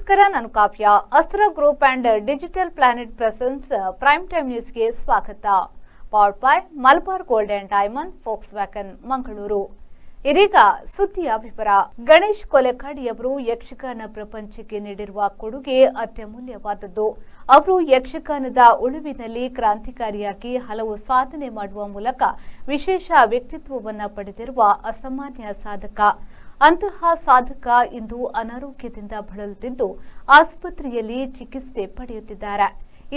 ನಮಸ್ಕಾರ, ನಾನು ಕಾವ್ಯ. ಅಸ್ತ್ರ group and digital planet presence prime time ನ್ಯೂಸ್ಗೆ ಸ್ವಾಗತ. Powered by Malabar gold and diamond, Volkswagen, Mangaluru. ಇದೀಗ ಸುದ್ದಿಯ ವಿವರ. ಗಣೇಶ್ ಕೊಲೆಕಾಡಿಯವರು ಯಕ್ಷಗಾನ ಪ್ರಪಂಚಕ್ಕೆ ನೀಡಿರುವ ಕೊಡುಗೆ ಅತ್ಯಮೂಲ್ಯವಾದದ್ದು. ಅವರು ಯಕ್ಷಗಾನದ ಉಳುವಿನಲ್ಲಿ ಕ್ರಾಂತಿಕಾರಿಯಾಗಿ ಹಲವು ಸಾಧನೆ ಮಾಡುವ ಮೂಲಕ ವಿಶೇಷ ವ್ಯಕ್ತಿತ್ವವನ್ನು ಪಡೆದಿರುವ ಅಸಾಮಾನ್ಯ ಸಾಧಕ. ಅಂತಹ ಸಾಧಕ ಇಂದು ಅನಾರೋಗ್ಯದಿಂದ ಬಳಲುತ್ತಿದ್ದು ಆಸ್ಪತ್ರೆಯಲ್ಲಿ ಚಿಕಿತ್ಸೆ ಪಡೆಯುತ್ತಿದ್ದಾರೆ.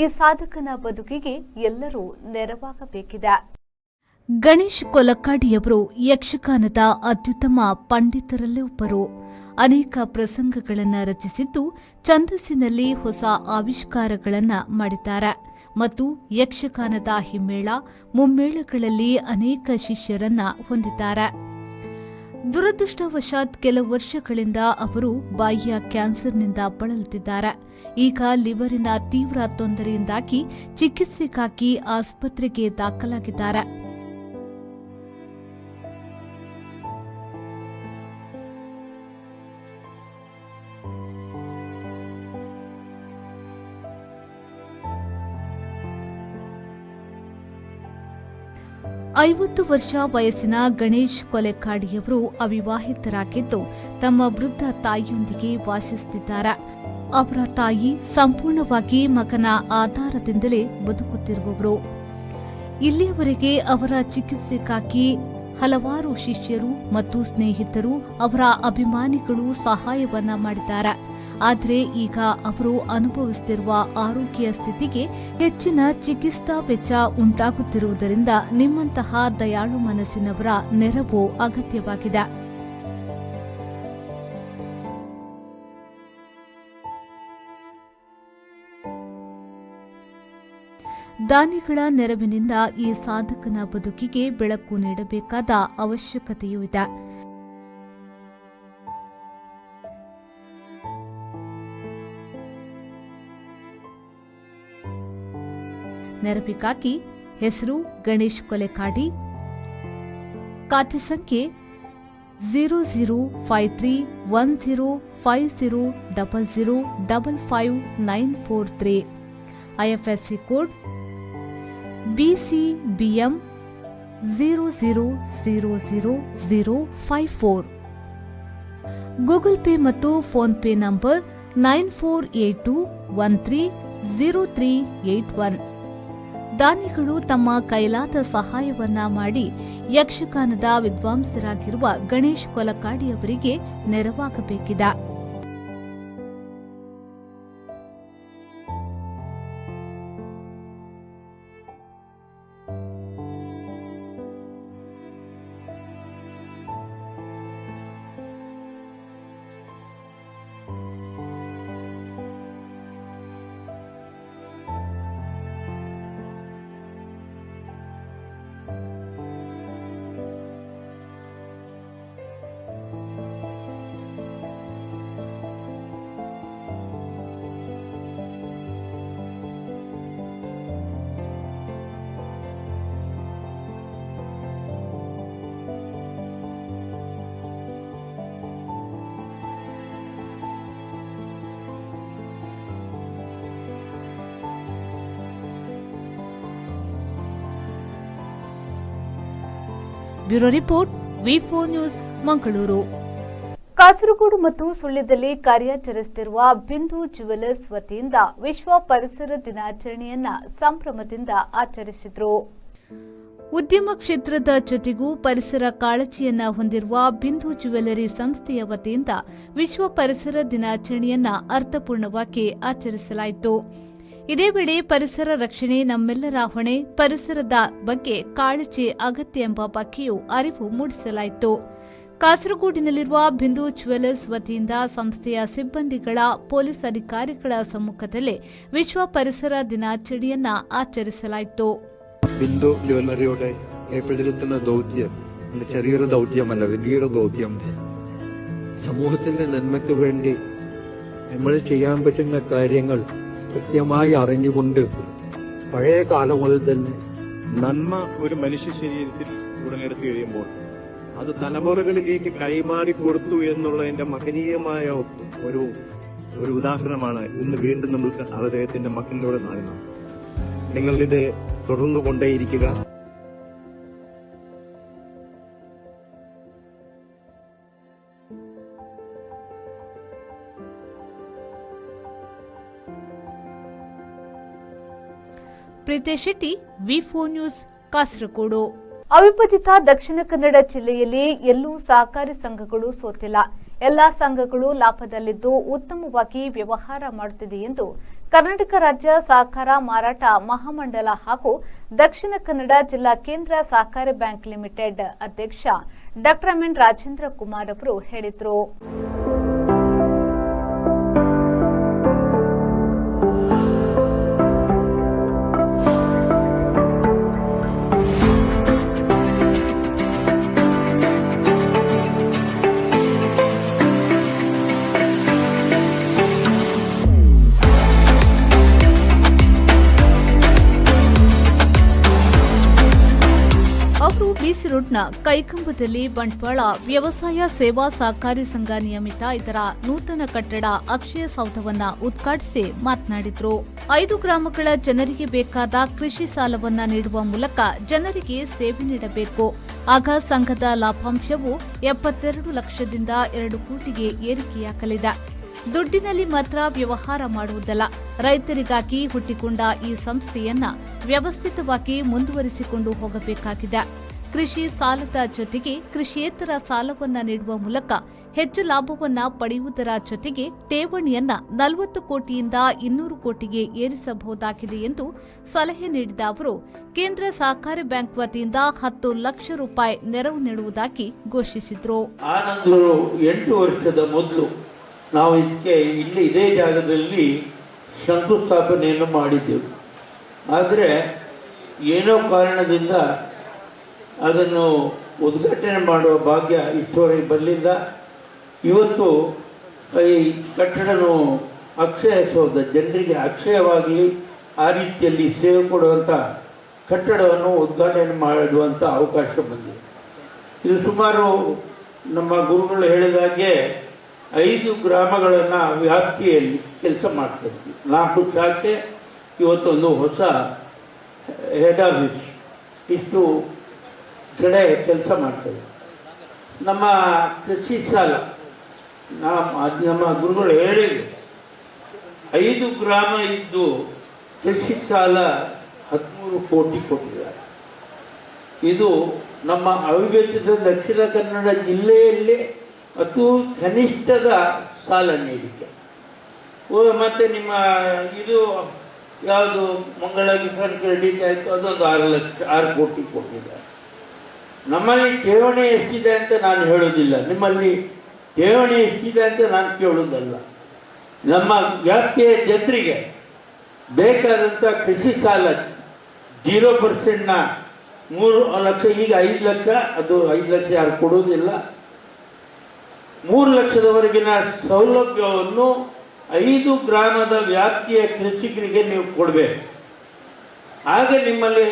ಈ ಸಾಧಕನ ಬದುಕಿಗೆ ಎಲ್ಲರೂ ನೆರವಾಗಬೇಕಿದೆ. ಗಣೇಶ್ ಕೊಲಕಾಡಿಯವರು ಯಕ್ಷಗಾನದ ಅತ್ಯುತ್ತಮ ಪಂಡಿತರಲ್ಲೇ ಒಬ್ಬರು. ಅನೇಕ ಪ್ರಸಂಗಗಳನ್ನು ರಚಿಸಿದ್ದು ಛಂದಸ್ಸಿನಲ್ಲಿ ಹೊಸ ಆವಿಷ್ಕಾರಗಳನ್ನು ಮಾಡಿದ್ದಾರೆ ಮತ್ತು ಯಕ್ಷಗಾನದ ಹಿಮ್ಮೇಳ ಮುಮ್ಮೇಳಗಳಲ್ಲಿ ಅನೇಕ ಶಿಷ್ಯರನ್ನ ಹೊಂದಿದ್ದಾರೆ. ದುರದೃಷ್ಟವಶಾತ್ ಕೆಲವು ವರ್ಷಗಳಿಂದ ಅವರು ಬಾಯಿಯ ಕ್ಯಾನ್ಸರ್ನಿಂದ ಬಳಲುತ್ತಿದ್ದಾರೆ. ಈಗ ಲಿವರಿನ ತೀವ್ರ ತೊಂದರೆಯಿಂದಾಗಿ ಚಿಕಿತ್ಸೆಗಾಗಿ ಆಸ್ಪತ್ರೆಗೆ ದಾಖಲಾಗಿದ್ದಾರೆ. ವರ್ಷ ವಯಸ್ಸಿನ ಗಣೇಶ್ ಕೊಲೆಕಾಡಿಯವರು ಅವಿವಾಹಿತರಾಗಿದ್ದು ತಮ್ಮ ವೃದ್ಧ ತಾಯಿಯೊಂದಿಗೆ ವಾಸಿಸುತ್ತಿದ್ದಾರೆ. ಅವರ ತಾಯಿ ಸಂಪೂರ್ಣವಾಗಿ ಮಗನ ಆಧಾರದಿಂದಲೇ ಬದುಕುತ್ತಿರುವವರು. ಇಲ್ಲಿಯವರೆಗೆ ಅವರ ಚಿಕಿತ್ಸೆಗಾಗಿ ಹಲವಾರು ಶಿಷ್ಯರು ಮತ್ತು ಸ್ನೇಹಿತರು, ಅವರ ಅಭಿಮಾನಿಗಳು ಸಹಾಯವನ್ನ ಮಾಡಿದ್ದಾರೆ. ಆದರೆ ಈಗ ಅವರು ಅನುಭವಿಸುತ್ತಿರುವ ಆರೋಗ್ಯ ಸ್ಥಿತಿಗೆ ಹೆಚ್ಚಿನ ಚಿಕಿತ್ಸಾ ವೆಚ್ಚ ಉಂಟಾಗುತ್ತಿರುವುದರಿಂದ ನಿಮ್ಮಂತಹ ದಯಾಳು ಮನಸ್ಸಿನವರ ನೆರವು ಅಗತ್ಯವಾಗಿದೆ. ದಾನಿಗಳ ನೆರವಿನಿಂದ ಈ ಸಾಧಕನ ಬದುಕಿಗೆ ಬೆಳಕು ನೀಡಬೇಕಾದ ಅವಶ್ಯಕತೆಯೂ ಇದೆ. ನೆರವಿಗಾಗಿ ಹೆಸರು ಗಣೇಶ್ ಕೊಲೆಕಾಡಿ, ಖಾತೆ ಸಂಖ್ಯೆ 0053105000555943, IFSC code BCBM 00000054, Google Pay ಮತ್ತು ಫೋನ್ ಪೇ ನಂಬರ್ 9482130381. ದಾನಿಗಳು ತಮ್ಮ ಕೈಲಾದ ಸಹಾಯವನ್ನ ಮಾಡಿ ಯಕ್ಷಗಾನದ ವಿದ್ವಾಂಸರಾಗಿರುವ ಗಣೇಶ್ ಕೊಲಕಾಡಿಯವರಿಗೆ ನೆರವಾಗಬೇಕಿದೆ. Bureau report, V4 news, Mangaluru. Kasaragod ಮತ್ತು ಸುಳ್ಯದಲ್ಲಿ ಕಾರ್ಯಾಚರಿಸುತ್ತಿರುವ ಬಿಂದು ಜ್ಯುವೆಲರ್ಸ್ ವತಿಯಿಂದ ವಿಶ್ವ ಪರಿಸರ ದಿನಾಚರಣೆಯನ್ನ ಸಂಭ್ರಮದಿಂದ ಆಚರಿಸಿದರು. ಉದ್ಯಮ ಕ್ಷೇತ್ರದ ಜೊತೆಗೂ ಪರಿಸರ ಕಾಳಜಿಯನ್ನ ಹೊಂದಿರುವ ಬಿಂದು ಜ್ಯುವೆಲರಿ ಸಂಸ್ಥೆಯ ವತಿಯಿಂದ ವಿಶ್ವ ಪರಿಸರ ದಿನಾಚರಣೆಯನ್ನ ಅರ್ಥಪೂರ್ಣವಾಗಿ ಆಚರಿಸಲಾಯಿತು. ಇದೇ ವೇಳೆ ಪರಿಸರ ರಕ್ಷಣೆ ನಮ್ಮೆಲ್ಲರ ಹೊಣೆ, ಪರಿಸರದ ಬಗ್ಗೆ ಕಾಳಜಿ ಅಗತ್ಯ ಎಂಬ ಬಗ್ಗೆಯೂ ಅರಿವು ಮೂಡಿಸಲಾಯಿತು. ಕಾಸರಗೋಡಿನಲ್ಲಿರುವ ಬಿಂದು ಜ್ಯುವೆಲರ್ಸ್ ವತಿಯಿಂದ ಸಂಸ್ಥೆಯ ಸಿಬ್ಬಂದಿಗಳ, ಪೊಲೀಸ್ അധികാരിಗಳ ಸಮ್ಮುಖದಲ್ಲೇ ವಿಶ್ವ ಪರಿಸರ ದಿನಾಚರಣೆಯನ್ನ ആചരിಸಲಾಯಿತು. ബിന്ദു ജ്വല്ലറിയുടെ ഏർപ്പെടുത്തുന്ന ദൗത്യം ചെറിയൊരു ദൗത്യമല്ല, വലിയൊരു ദൗത്യം. സമൂഹത്തിന്റെ നന്മയ്ക്ക് വേണ്ടി നമ്മൾ ചെയ്യാൻ പറ്റുന്ന കാര്യങ്ങൾ കൃത്യമായി അറിഞ്ഞുകൊണ്ട് പഴയ കാലം മുതൽ തന്നെ നന്മ ഒരു മനുഷ്യ ശരീരത്തിൽ ഉടലെടുത്തു കഴിയുമ്പോൾ അത് തലമുറകളിലേക്ക് കൈമാറി കൊടുത്തു എന്നുള്ളതിന്റെ മഹനീയമായ ഒരു ഒരു ഉദാഹരണമാണ് ഇന്ന് വീണ്ടും നമുക്ക് അദ്ദേഹത്തിന്റെ മക്കളിലൂടെ കാണുന്നത്. നിങ്ങളിത് തുടർന്നു കൊണ്ടേയിരിക്കുക. ಪ್ರೀತೇಶ್ ಶೆಟ್ಟಿ, ವಿ4 ನ್ಯೂಸ್, ಕಾಸರಗೋಡು. ಅವಿಭಜಿತ ದಕ್ಷಿಣ ಕನ್ನಡ ಜಿಲ್ಲೆಯಲ್ಲಿ ಎಲ್ಲೂ ಸಹಕಾರಿ ಸಂಘಗಳು ಸೋತಿಲ್ಲ. ಎಲ್ಲಾ ಸಂಘಗಳು ಲಾಭದಲ್ಲಿದ್ದು ಉತ್ತಮವಾಗಿ ವ್ಯವಹಾರ ಮಾಡುತ್ತಿದೆ ಎಂದು ಕರ್ನಾಟಕ ರಾಜ್ಯ ಸಹಕಾರ ಮಾರಾಟ ಮಹಾಮಂಡಲ ಹಾಗೂ ದಕ್ಷಿಣ ಕನ್ನಡ ಜಿಲ್ಲಾ ಕೇಂದ್ರ ಸಹಕಾರಿ ಬ್ಯಾಂಕ್ ಲಿಮಿಟೆಡ್ ಅಧ್ಯಕ್ಷ ಡಾ ಎನ್ ರಾಜೇಂದ್ರ ಕುಮಾರ್ ಅವರು ಹೇಳಿದರು. ಅವರು ಬಿಸಿ ರೋಡ್ನ ಕೈಕಂಬದಲ್ಲಿ ಬಂಟ್ವಾಳ ವ್ಯವಸಾಯ ಸೇವಾ ಸಹಕಾರಿ ಸಂಘ ನಿಯಮಿತ ಇದರ ನೂತನ ಕಟ್ಟಡ ಅಕ್ಷಯ ಸೌಧವನ್ನ ಉದ್ಘಾಟಿಸಿ ಮಾತನಾಡಿದರು. 5 ಗ್ರಾಮಗಳ ಜನರಿಗೆ ಬೇಕಾದ ಕೃಷಿ ಸಾಲವನ್ನ ನೀಡುವ ಮೂಲಕ ಜನರಿಗೆ ಸೇವೆ ನೀಡಬೇಕು. ಆಗ ಸಂಘದ ಲಾಭಾಂಶವು 72 ಲಕ್ಷದಿಂದ 2 ಕೋಟಿಗೆ ಏರಿಕೆಯಾಗಲಿದೆ. ದುಡ್ಡಿನಲ್ಲಿ ಮಾತ್ರ ವ್ಯವಹಾರ ಮಾಡುವುದಲ್ಲ, ರೈತರಿಗಾಗಿ ಹುಟ್ಟಿಕೊಂಡ ಈ ಸಂಸ್ಥೆಯನ್ನ ವ್ಯವಸ್ಥಿತವಾಗಿ ಮುಂದುವರಿಸಿಕೊಂಡು ಹೋಗಬೇಕಾಗಿದೆ. ಕೃಷಿ ಸಾಲದ ಜೊತೆಗೆ ಕೃಷಿಯೇತರ ಸಾಲವನ್ನ ನೀಡುವ ಮೂಲಕ ಹೆಚ್ಚು ಲಾಭವನ್ನ ಪಡೆಯುವುದರ ಜೊತೆಗೆ ಠೇವಣಿಯನ್ನ 40 ಕೋಟಿಯಿಂದ 200 ಕೋಟಿಗೆ ಏರಿಸಬಹುದಾಗಿದೆ ಎಂದು ಸಲಹೆ ನೀಡಿದ ಅವರು, ಕೇಂದ್ರ ಸಹಕಾರಿ ಬ್ಯಾಂಕ್ ವತಿಯಿಂದ 10 ಲಕ್ಷ ರೂಪಾಯಿ ನೆರವು ನೀಡುವುದಾಗಿ ಘೋಷಿಸಿದರು. 8 ವರ್ಷದ ಮೊದಲು ನಾವು ಇದೇ ಜಾಗದಲ್ಲಿ ಶಂಕುಸ್ಥಾಪನೆಯನ್ನು ಮಾಡಿದ್ದೆವು. ಆದರೆ ಏನೋ ಕಾರಣದಿಂದ ಅದನ್ನು ಉದ್ಘಾಟನೆ ಮಾಡುವ ಭಾಗ್ಯ ಇಷ್ಟವರೆಗೆ ಬರಲಿಲ್ಲ. ಇವತ್ತು ಈ ಕಟ್ಟಡನು ಅಕ್ಷಯ ಸೌಧ, ಜನರಿಗೆ ಅಕ್ಷಯವಾಗಲಿ ಆ ರೀತಿಯಲ್ಲಿ ಸೇವೆ ಕೊಡುವಂಥ ಕಟ್ಟಡವನ್ನು ಉದ್ಘಾಟನೆ ಮಾಡುವಂಥ ಅವಕಾಶ ಬಂದಿದೆ. ಇದು ಸುಮಾರು ನಮ್ಮ ಗುರುಗಳು ಹೇಳಿದಾಗೆ 5 ಗ್ರಾಮಗಳನ್ನು ವ್ಯಾಪ್ತಿಯಲ್ಲಿ ಕೆಲಸ ಮಾಡ್ತಾರೆ. 4 ಶಾಖೆ, ಇವತ್ತೊಂದು ಹೊಸ ಹೆಡ್ ಆಫೀಸ್, ಇಷ್ಟು ಕಡೆ ಕೆಲಸ ಮಾಡ್ತದೆ. ನಮ್ಮ ಕೃಷಿ ಸಾಲ ನಮ್ಮ ಗುರುಗಳು ಹೇಳಿದ್ರು, 5 ಗ್ರಾಮ ಇದ್ದು ಕೃಷಿ ಸಾಲ 13 ಕೋಟಿ ಕೊಟ್ಟಿದ್ದಾರೆ. ಇದು ನಮ್ಮ ಅವಿಭಜಿತ ದಕ್ಷಿಣ ಕನ್ನಡ ಜಿಲ್ಲೆಯಲ್ಲೇ ಅತಿ ಕನಿಷ್ಠದ ಸಾಲ ನೀಡಿಕೆ. ಮತ್ತು ನಿಮ್ಮ ಇದು ಯಾವುದು ಮಂಗಳ ಕಿಸಾನ್ ಕ್ರೆಡಿಟ್ ಆಯಿತು, ಅದೊಂದು 6 ಕೋಟಿ ಕೊಟ್ಟಿದ್ದಾರೆ. ನಮ್ಮಲ್ಲಿ ಠೇವಣಿ ಎಷ್ಟಿದೆ ಅಂತ ನಾನು ಹೇಳೋದಿಲ್ಲ, ನಿಮ್ಮಲ್ಲಿ ಠೇವಣಿ ಎಷ್ಟಿದೆ ಅಂತ ನಾನು ಕೇಳೋದಲ್ಲ. ನಮ್ಮ ವ್ಯಾಪ್ತಿಯ ಜನರಿಗೆ ಬೇಕಾದಂಥ ಕೃಷಿ ಸಾಲ 0%ನ 3 ಲಕ್ಷ, ಈಗ 5 ಲಕ್ಷ, ಅದು 5 ಲಕ್ಷ ಯಾರು ಕೊಡೋದಿಲ್ಲ. 3 ಲಕ್ಷದವರೆಗಿನ ಸೌಲಭ್ಯವನ್ನು 5 ಗ್ರಾಮದ ವ್ಯಾಪ್ತಿಯ ಕೃಷಿಕರಿಗೆ ನೀವು ಕೊಡಬೇಕು. ಆಗ ನಿಮ್ಮಲ್ಲಿ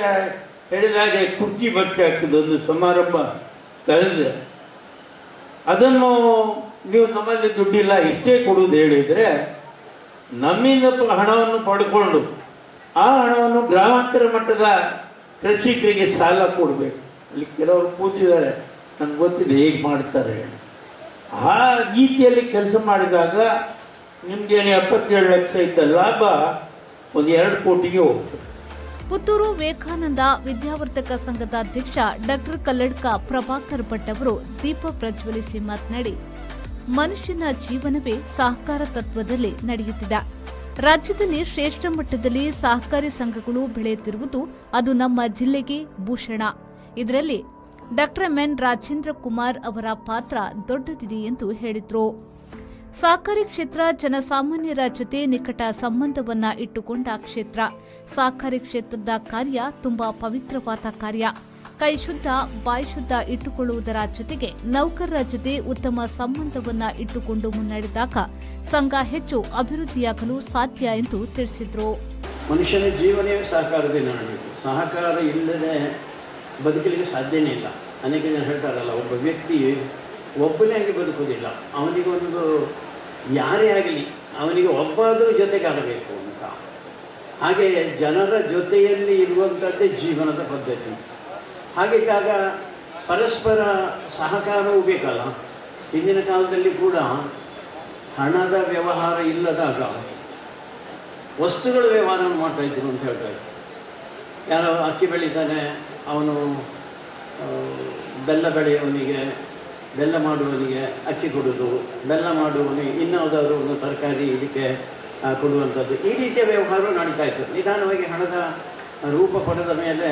ಹೇಳಿದಾಗೆ ಕುರ್ಚಿ ಭರ್ತಿ ಆಗ್ತದೆ. ಒಂದು ಸಮಾರಂಭ ಕಳೆದ್ರೆ ಅದನ್ನು ನೀವು ನಮ್ಮಲ್ಲಿ ದುಡ್ಡಿಲ್ಲ ಇಷ್ಟೇ ಕೊಡುವುದು ಹೇಳಿದರೆ, ನಮ್ಮಿಂದ ಹಣವನ್ನು ಪಡ್ಕೊಂಡು ಆ ಹಣವನ್ನು ಗ್ರಾಮಾಂತರ ಮಟ್ಟದ ಕೃಷಿಕರಿಗೆ ಸಾಲ ಕೊಡಬೇಕು. ಅಲ್ಲಿ ಕೆಲವರು ಕೂತಿದ್ದಾರೆ, ನನಗೆ ಗೊತ್ತಿದೆ ಹೇಗೆ ಮಾಡ್ತಾರೆ. ಆ ರೀತಿಯಲ್ಲಿ ಕೆಲಸ ಮಾಡಿದಾಗ ನಿಮ್ಗೇನು 77 ಲಕ್ಷ ಇದ್ದ ಲಾಭ ಒಂದು 2 ಕೋಟಿಗೆ ಹೋಗ್ತದೆ. ಪುತ್ತೂರು ವಿವೇಕಾನಂದ ವಿದ್ಯಾವರ್ಧಕ ಸಂಘದ ಅಧ್ಯಕ್ಷ ಡಾ ಕಲ್ಲಡ್ಕ ಪ್ರಭಾಕರ್ ಭಟ್ ಅವರು ದೀಪ ಪ್ರಜ್ವಲಿಸಿ ಮಾತನಾಡಿ, ಮನುಷ್ಯನ ಜೀವನವೇ ಸಹಕಾರ ತತ್ವದಲ್ಲಿ ನಡೆಯುತ್ತಿದೆ. ರಾಜ್ಯದಲ್ಲಿ ಶ್ರೇಷ್ಠ ಮಟ್ಟದಲ್ಲಿ ಸಹಕಾರಿ ಸಂಘಗಳು ಬೆಳೆಯುತ್ತಿರುವುದು ಅದು ನಮ್ಮ ಜಿಲ್ಲೆಗೆ ಭೂಷಣ. ಇದರಲ್ಲಿ ಡಾ ಎನ್ ರಾಜೇಂದ್ರ ಕುಮಾರ್ ಅವರ ಪಾತ್ರ ದೊಡ್ಡದಿದೆ ಎಂದು ಹೇಳಿದರು. ಸಹಕಾರಿ ಕ್ಷೇತ್ರ ಜನಸಾಮಾನ್ಯರ ಜೊತೆ ನಿಕಟ ಸಂಬಂಧವನ್ನ ಇಟ್ಟುಕೊಂಡ ಕ್ಷೇತ್ರ. ಸಹಕಾರಿ ಕ್ಷೇತ್ರದ ಕಾರ್ಯ ತುಂಬಾ ಪವಿತ್ರವಾದ ಕಾರ್ಯ. ಕೈ ಶುದ್ಧ, ಬಾಯಿ ಶುದ್ಧ ಇಟ್ಟುಕೊಳ್ಳುವುದರ ಜೊತೆಗೆ ನೌಕರರ ಜೊತೆ ಉತ್ತಮ ಸಂಬಂಧವನ್ನ ಇಟ್ಟುಕೊಂಡು ಮುನ್ನಡೆದಾಗ ಸಂಘ ಹೆಚ್ಚು ಅಭಿವೃದ್ಧಿಯಾಗಲು ಸಾಧ್ಯ ಎಂದು ತಿಳಿಸಿದರು. ಮನುಷ್ಯನ ಜೀವನವೇ ಸಹಕಾರದಿಂದ ನಡೆಯುತ್ತೆ. ಸಹಕಾರ ಇಲ್ಲದೆ ಬದುಕಲಿಕ್ಕೆ ಸಾಧ್ಯನೇ ಇಲ್ಲ. ಅನೇಕ ಜನ ಹೇಳ್ತಾರಲ್ಲ, ಒಬ್ಬ ವ್ಯಕ್ತಿ ಒಬ್ಬನೇ ಆಗಿ ಬದುಕೋದಿಲ್ಲ. ಅವನಿಗೊಂದು ಯಾರೇ ಆಗಲಿ ಅವನಿಗೆ ಒಬ್ಬಾದರೂ ಜೊತೆಗಾಗಬೇಕು ಅಂತ. ಹಾಗೆ ಜನರ ಜೊತೆಯಲ್ಲಿ ಇರುವಂಥದ್ದೇ ಜೀವನದ ಪದ್ಧತಿ. ಹಾಗಿದ್ದಾಗ ಪರಸ್ಪರ ಸಹಕಾರವೂ ಬೇಕಲ್ಲ. ಹಿಂದಿನ ಕಾಲದಲ್ಲಿ ಕೂಡ ಹಣದ ವ್ಯವಹಾರ ಇಲ್ಲದಾಗ ವಸ್ತುಗಳ ವ್ಯವಹಾರವನ್ನು ಮಾಡ್ತಾಯಿದ್ರು ಅಂತ ಹೇಳ್ತಾರೆ. ಯಾರೋ ಅಕ್ಕಿ ಬೆಳೀತಾನೆ, ಅವನು ಬೆಲ್ಲ ಬೆಳೆಯೋವನಿಗೆ, ಬೆಲ್ಲ ಮಾಡುವವನಿಗೆ ಅಕ್ಕಿ ಕೊಡೋದು, ಬೆಲ್ಲ ಮಾಡುವವನಿಗೆ ಇನ್ಯಾವುದಾದ್ರು ಒಂದು ತರಕಾರಿ ಇದಕ್ಕೆ ಕೊಡುವಂಥದ್ದು, ಈ ರೀತಿಯ ವ್ಯವಹಾರ ನಡೀತಾ ಇತ್ತು. ನಿಧಾನವಾಗಿ ಹಣದ ರೂಪ ಪಡೆದ ಮೇಲೆ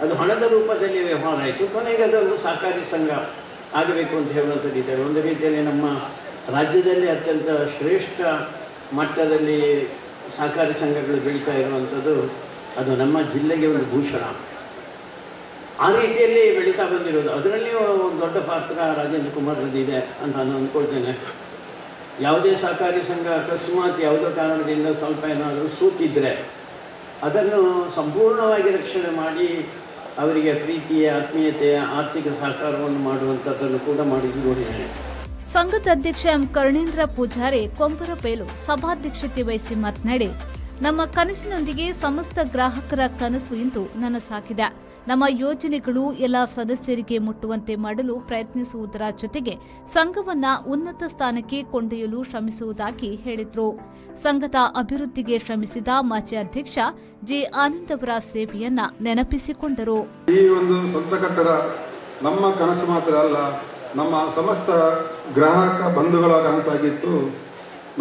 ಅದು ಹಣದ ರೂಪದಲ್ಲಿ ವ್ಯವಹಾರ ಆಯಿತು. ಕೊನೆಗೆ ಅದೊಂದು ಸಹಕಾರಿ ಸಂಘ ಆಗಬೇಕು ಅಂತ ಹೇಳುವಂಥದ್ದು ಇದ್ದಾರೆ. ಒಂದು ರೀತಿಯಲ್ಲಿ ನಮ್ಮ ರಾಜ್ಯದಲ್ಲಿ ಅತ್ಯಂತ ಶ್ರೇಷ್ಠ ಮಟ್ಟದಲ್ಲಿ ಸಹಕಾರಿ ಸಂಘಗಳು ಬೆಳೀತಾ ಇರುವಂಥದ್ದು ಅದು ನಮ್ಮ ಜಿಲ್ಲೆಗೆ ಒಂದು ಭೂಷಣ. ಆ ರೀತಿಯಲ್ಲಿ ಬೆಳೀತಾ ಬಂದಿರೋದು, ಅದರಲ್ಲಿಯೂ ಒಂದು ದೊಡ್ಡ ಪಾತ್ರ ರಾಜೇಂದ್ರ ಕುಮಾರ್ರದ್ದು ಇದೆ ಅಂತ ನಾನು ಅಂದ್ಕೊಳ್ತೇನೆ. ಯಾವುದೇ ಸಹಕಾರಿ ಸಂಘ ಅಕಸ್ಮಾತ್ ಯಾವುದೋ ಕಾರಣದಿಂದ ಸ್ವಲ್ಪ ಏನಾದರೂ ಸೂತಿದ್ದರೆ ಅದನ್ನು ಸಂಪೂರ್ಣವಾಗಿ ರಕ್ಷಣೆ ಮಾಡಿ ಅವರಿಗೆ ಪ್ರೀತಿಯ, ಆತ್ಮೀಯತೆಯ, ಆರ್ಥಿಕ ಸಹಕಾರವನ್ನು ಮಾಡುವಂಥದ್ದನ್ನು ಕೂಡ ಮಾಡಿದ್ದು ನೋಡಿದ್ದೇನೆ. ಸಂಘದ ಅಧ್ಯಕ್ಷ ಎಂ ಕರುಣೇಂದ್ರ ಪೂಜಾರಿ ಕೊಂಬರಬೇಲು ಸಭಾಧ್ಯಕ್ಷತೆ ವಹಿಸಿ ಮಾತನಾಡಿ, ನಮ್ಮ ಕನಸಿನೊಂದಿಗೆ ಸಮಸ್ತ ಗ್ರಾಹಕರ ಕನಸು ಇಂದು ನನಸಾಗಿದೆ. ನಮ್ಮ ಯೋಜನೆಗಳು ಎಲ್ಲ ಸದಸ್ಯರಿಗೆ ಮುಟ್ಟುವಂತೆ ಮಾಡಲು ಪ್ರಯತ್ನಿಸುವುದರ ಜೊತೆಗೆ ಸಂಘವನ್ನ ಉನ್ನತ ಸ್ಥಾನಕ್ಕೆ ಕೊಂಡೊಯ್ಯಲು ಶ್ರಮಿಸುವುದಾಗಿ ಹೇಳಿದರು. ಸಂಘದ ಅಭಿವೃದ್ಧಿಗೆ ಶ್ರಮಿಸಿದ ಮಾಜಿ ಅಧ್ಯಕ್ಷ ಜೆ ಆನಂದ್ ಅವರ ಸೇವೆಯನ್ನ ನೆನಪಿಸಿಕೊಂಡರು. ಈ ಒಂದು ಸ್ವಂತ ಕಟ್ಟಡ ನಮ್ಮ ಕನಸು ಮಾತ್ರ ಅಲ್ಲ, ನಮ್ಮ ಸಮಸ್ತ ಗ್ರಾಹಕ ಬಂಧುಗಳ ಕನಸಾಗಿತ್ತು.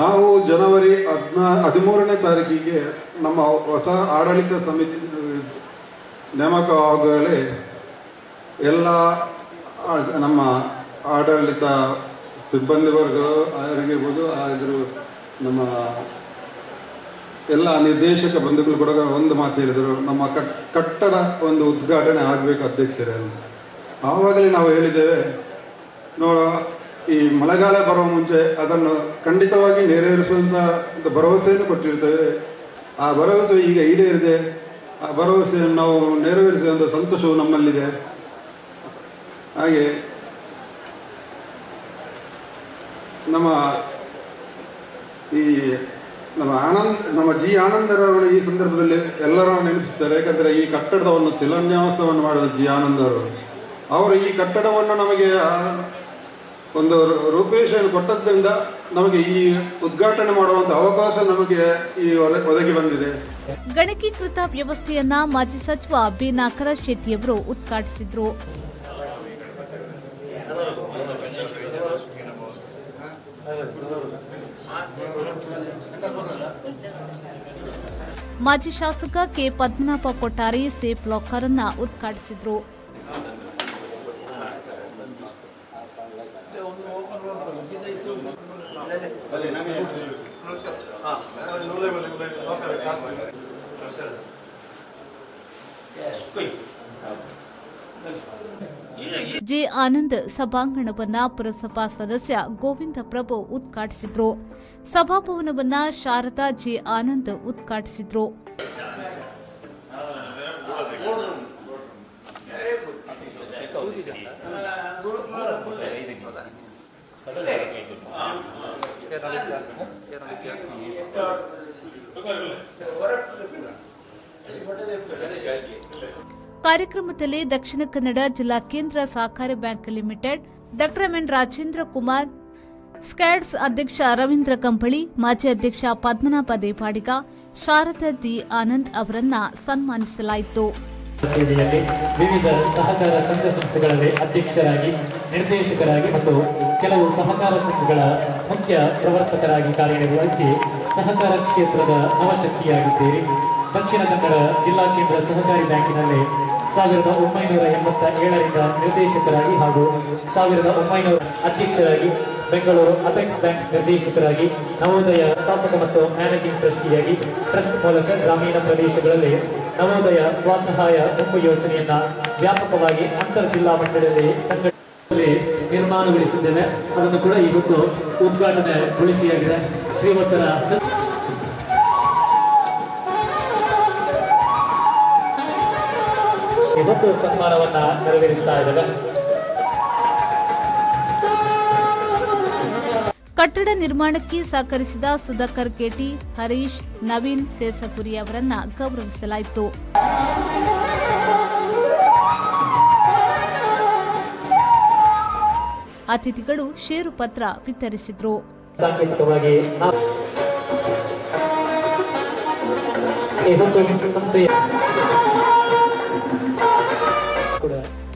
ನಾವು ಜನವರಿ 13ನೇ ತಾರೀಕಿಗೆ ನಮ್ಮ ಹೊಸ ಆಡಳಿತ ಸಮಿತಿ ನೇಮಕವಾಗಲೇ ಎಲ್ಲ ನಮ್ಮ ಆಡಳಿತ ಸಿಬ್ಬಂದಿ ವರ್ಗ ಆಗಿರ್ಬೋದು, ಆದರೂ ನಮ್ಮ ಎಲ್ಲ ನಿರ್ದೇಶಕ ಬಂಧುಗಳು ಕೂಡ ಒಂದು ಮಾತು ಹೇಳಿದರು, ನಮ್ಮ ಕಟ್ಟಡ ಒಂದು ಉದ್ಘಾಟನೆ ಆಗಬೇಕು ಅಧ್ಯಕ್ಷರೇ ಅಂತ. ಆವಾಗಲೇ ನಾವು ಹೇಳಿದ್ದೇವೆ, ನೋಡ ಈ ಮಳೆಗಾಲ ಬರುವ ಮುಂಚೆ ಅದನ್ನು ಖಂಡಿತವಾಗಿ ನೆರವೇರಿಸುವಂಥ ಭರವಸೆಯನ್ನು ಕೊಟ್ಟಿರ್ತೇವೆ. ಆ ಭರವಸೆ ಈಗ ಈಡೇರಿದೆ. ಆ ಭರವಸೆಯನ್ನು ನಾವು ನೆರವೇರಿಸುವಂಥ ಸಂತೋಷವು ನಮ್ಮಲ್ಲಿದೆ. ಹಾಗೆ ನಮ್ಮ ಜಿ ಆನಂದರವರು ಈ ಸಂದರ್ಭದಲ್ಲಿ ಎಲ್ಲರೂ ನೆನಪಿಸ್ತಾರೆ. ಯಾಕಂದರೆ ಈ ಕಟ್ಟಡದ ಒಂದು ಶಿಲಾನ್ಯಾಸವನ್ನು ಮಾಡಿದ ಜಿ ಆನಂದರವರು, ಅವರು ಈ ಕಟ್ಟಡವನ್ನು ನಮಗೆ ಒಂದು ರೂಪರೇಷೆಯನ್ನು ಕೊಟ್ಟದ್ರಿಂದ ನಮಗೆ ಈ ಉದ್ಘಾಟನೆ ಮಾಡುವಂತ ಅವಕಾಶ ನಮಗೆ ಈ ಒದಗಿ ಬಂದಿದೆ. ಗಣಕೀಕೃತ ವ್ಯವಸ್ಥೆಯನ್ನ ಮಾಜಿ ಸಚಿವ ಬಿ ನಾಗರಾಜ ಶೆಟ್ಟಿಯವರು ಉದ್ಘಾಟಿಸಿದ್ರು. ಮಾಜಿ ಶಾಸಕ ಕೆ ಪದ್ಮನಾಭ ಕೊಟ್ಟಾರಿ ಸೇಫ್ ಲಾಕರ್ ಅನ್ನ ಉದ್ಘಾಟಿಸಿದ್ರು. ಜೆ ಆನಂದ್ ಸಭಾಂಗಣವನ್ನ ಪುರಸಭಾ ಸದಸ್ಯ ಗೋವಿಂದ ಪ್ರಭು ಉದ್ಘಾಟಿಸಿದ್ರು. ಸಭಾಭವನವನ್ನ ಶಾರದಾ ಜೆ ಆನಂದ್ ಉದ್ಘಾಟಿಸಿದ್ರು. ಕಾರ್ಯಕ್ರಮದಲ್ಲಿ ದಕ್ಷಿಣ ಕನ್ನಡ ಜಿಲ್ಲಾ ಕೇಂದ್ರ ಸಹಕಾರಿ ಬ್ಯಾಂಕ್ ಲಿಮಿಟೆಡ್ ಡಾ ಎನ್ ರಾಜೇಂದ್ರ ಕುಮಾರ್, ಸ್ಕ್ಯಾಡ್ಸ್ ಅಧ್ಯಕ್ಷ ರವೀಂದ್ರ ಕಂಬಳಿ, ಮಾಜಿ ಅಧ್ಯಕ್ಷ ಪದ್ಮನಾಭ ದೇವಾಡಿಗ, ಶಾರದಾ ಡಿ ಆನಂದ್ ಅವರನ್ನ ಸನ್ಮಾನಿಸಲಾಯಿತು. ವಿವಿಧ ಸಹಕಾರ ಸಂಘ ಸಂಸ್ಥೆಗಳಲ್ಲಿ ಅಧ್ಯಕ್ಷರಾಗಿ, ನಿರ್ದೇಶಕರಾಗಿ ಮತ್ತು ಕೆಲವು ಸಹಕಾರ ಸಂಘಗಳ ಮುಖ್ಯ ಪ್ರವರ್ತಕರಾಗಿ ಕಾರ್ಯನಿರ್ವಹಿಸಿ ಸಹಕಾರ ಕ್ಷೇತ್ರದ ನವಶಕ್ತಿಯಾಗಿದ್ದೀರಿ. ದಕ್ಷಿಣ ಕನ್ನಡ ಜಿಲ್ಲಾ ಕೇಂದ್ರ ಸಹಕಾರಿ ಬ್ಯಾಂಕಿನಲ್ಲಿ 1987ರಿಂದ ನಿರ್ದೇಶಕರಾಗಿ ಹಾಗೂ 1900 ಅಧ್ಯಕ್ಷರಾಗಿ, ಬೆಂಗಳೂರು ಅಪೆಕ್ಸ್ ಬ್ಯಾಂಕ್ ನಿರ್ದೇಶಕರಾಗಿ, ನವೋದಯ ಸ್ಥಾಪಕ ಮತ್ತು ಮ್ಯಾನೇಜಿಂಗ್ ಟ್ರಸ್ಟಿಯಾಗಿ, ಟ್ರಸ್ಟ್ ಮೂಲಕ ಗ್ರಾಮೀಣ ಪ್ರದೇಶಗಳಲ್ಲಿ ನವೋದಯ ಸ್ವಸಹಾಯ ಗುಂಪು ಯೋಜನೆಯನ್ನ ವ್ಯಾಪಕವಾಗಿ ಅಂತರ್ ಜಿಲ್ಲಾ ಮಟ್ಟದಲ್ಲಿ ಸಂಘಟನೆ ನಿರ್ಮಾಣಗೊಳಿಸಿದ್ದೇನೆ. ಅದನ್ನು ಕೂಡ ಇವತ್ತು ಉದ್ಘಾಟನೆಗೊಳಿಸಿಯಾಗಿದೆ. ಶ್ರೀಮಂತರ ಇವತ್ತು ಸನ್ಮಾನವನ್ನ ನೆರವೇರಿಸ್ತಾ ಇದ್ದಾರೆ. ಕಟ್ಟಡ ನಿರ್ಮಾಣಕ್ಕೆ ಸಹಕರಿಸಿದ ಸುಧಾಕರ್ ಕೆಟಿ, ಹರೀಶ್, ನವೀನ್ ಸೇಸಪುರಿ ಅವರನ್ನ ಗೌರವಿಸಲಾಯಿತು. ಅತಿಥಿಗಳು ಷೇರು ಪತ್ರ ವಿತರಿಸಿದರು. ಸಾಂಕೇತಿಕವಾಗಿ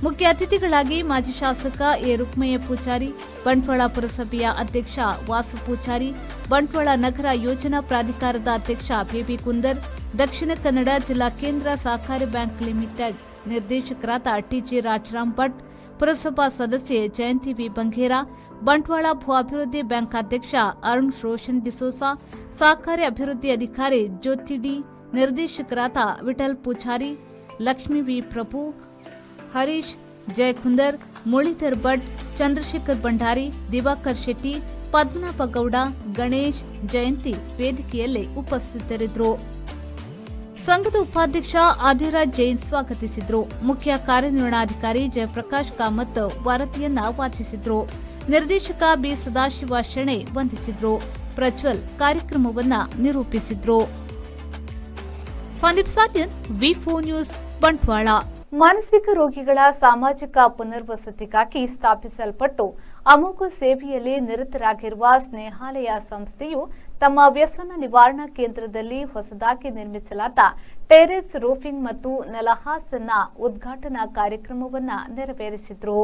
ಮುಖ್ಯ ಅತಿಥಿಗಳಾಗಿ ಮಾಜಿ ಶಾಸಕ ಎ ರುಕ್ಮಯ್ಯ ಪೂಜಾರಿ, ಬಂಟ್ವಾಳ ಪುರಸಭೆಯ ಅಧ್ಯಕ್ಷ ವಾಸು ಪೂಜಾರಿ, ಬಂಟ್ವಾಳ ನಗರ ಯೋಜನಾ ಪ್ರಾಧಿಕಾರದ ಅಧ್ಯಕ್ಷ ಬಿಬಿ ಕುಂದರ್, ದಕ್ಷಿಣ ಕನ್ನಡ ಜಿಲ್ಲಾ ಕೇಂದ್ರ ಸಹಕಾರಿ ಬ್ಯಾಂಕ್ ಲಿಮಿಟೆಡ್ ನಿರ್ದೇಶಕರಾದ ಟಿಜಿ ರಾಜರಾಮ್ ಭಟ್, ಪುರಸಭಾ ಸದಸ್ಯೆ ಜಯಂತಿ ವಿ ಬಂಗೇರಾ, ಬಂಟ್ವಾಳ ಭೂ ಅಭಿವೃದ್ಧಿ ಬ್ಯಾಂಕ್ ಅಧ್ಯಕ್ಷ ಅರುಣ್ ರೋಷನ್ ಡಿಸೋಸಾ, ಸಹಕಾರಿ ಅಭಿವೃದ್ಧಿ ಅಧಿಕಾರಿ ಜ್ಯೋತಿ ಡಿ, ನಿರ್ದೇಶಕರಾದ ವಿಠಲ್ ಪೂಜಾರಿ, ಲಕ್ಷ್ಮೀ ವಿ ಪ್ರಭು, ಹರೀಶ್, ಜಯಕುಂದರ್, ಮುರಳೀಧರ್ ಭಟ್, ಚಂದ್ರಶೇಖರ್ ಭಂಡಾರಿ, ದಿವಾಕರ್ ಶೆಟ್ಟಿ, ಪದ್ಮನಾಭ ಗೌಡ, ಗಣೇಶ್, ಜಯಂತಿ ವೇದಿಕೆಯಲ್ಲಿ ಉಪಸ್ಥಿತರಿದ್ದರು. ಸಂಘದ ಉಪಾಧ್ಯಕ್ಷ ಆದಿರಾಜ್ ಜೈನ್ ಸ್ವಾಗತಿಸಿದರು. ಮುಖ್ಯ ಕಾರ್ಯನಿರ್ವಹಣಾಧಿಕಾರಿ ಜಯಪ್ರಕಾಶ್ ಕಾಮತ್ ವರದಿಯನ್ನ ವಾಚಿಸಿದರು. ನಿರ್ದೇಶಕ ಬಿ ಸದಾಶಿವ ಶೆಣೆ ವಂದಿಸಿದರು. ಪ್ರಜ್ವಲ್ ಕಾರ್ಯಕ್ರಮವನ್ನ ನಿರೂಪಿಸಿದ್ರು. ಸಂದೀಪ್ ಸಾಟ್ಯನ್, ವಿ4 ನ್ಯೂಸ್, ಬಂಟ್ವಾಳ. ಮಾನಸಿಕ ರೋಗಿಗಳ ಸಾಮಾಜಿಕ ಪುನರ್ವಸತಿಗಾಗಿ ಸ್ಥಾಪಿಸಲ್ಪಟ್ಟು ಅಮೋಘ ಸೇವೆಯಲ್ಲಿ ನಿರತರಾಗಿರುವ ಸ್ನೇಹಾಲಯ ಸಂಸ್ಥೆಯು ತಮ್ಮ ವ್ಯಸನ ನಿವಾರಣಾ ಕೇಂದ್ರದಲ್ಲಿ ಹೊಸದಾಗಿ ನಿರ್ಮಿಸಲಾದ ಟೆರೇಸ್ ರೂಫಿಂಗ್ ಮತ್ತು ನೆಲಹಾಸನ್ನ ಉದ್ಘಾಟನಾ ಕಾರ್ಯಕ್ರಮವನ್ನು ನೆರವೇರಿಸಿದರು.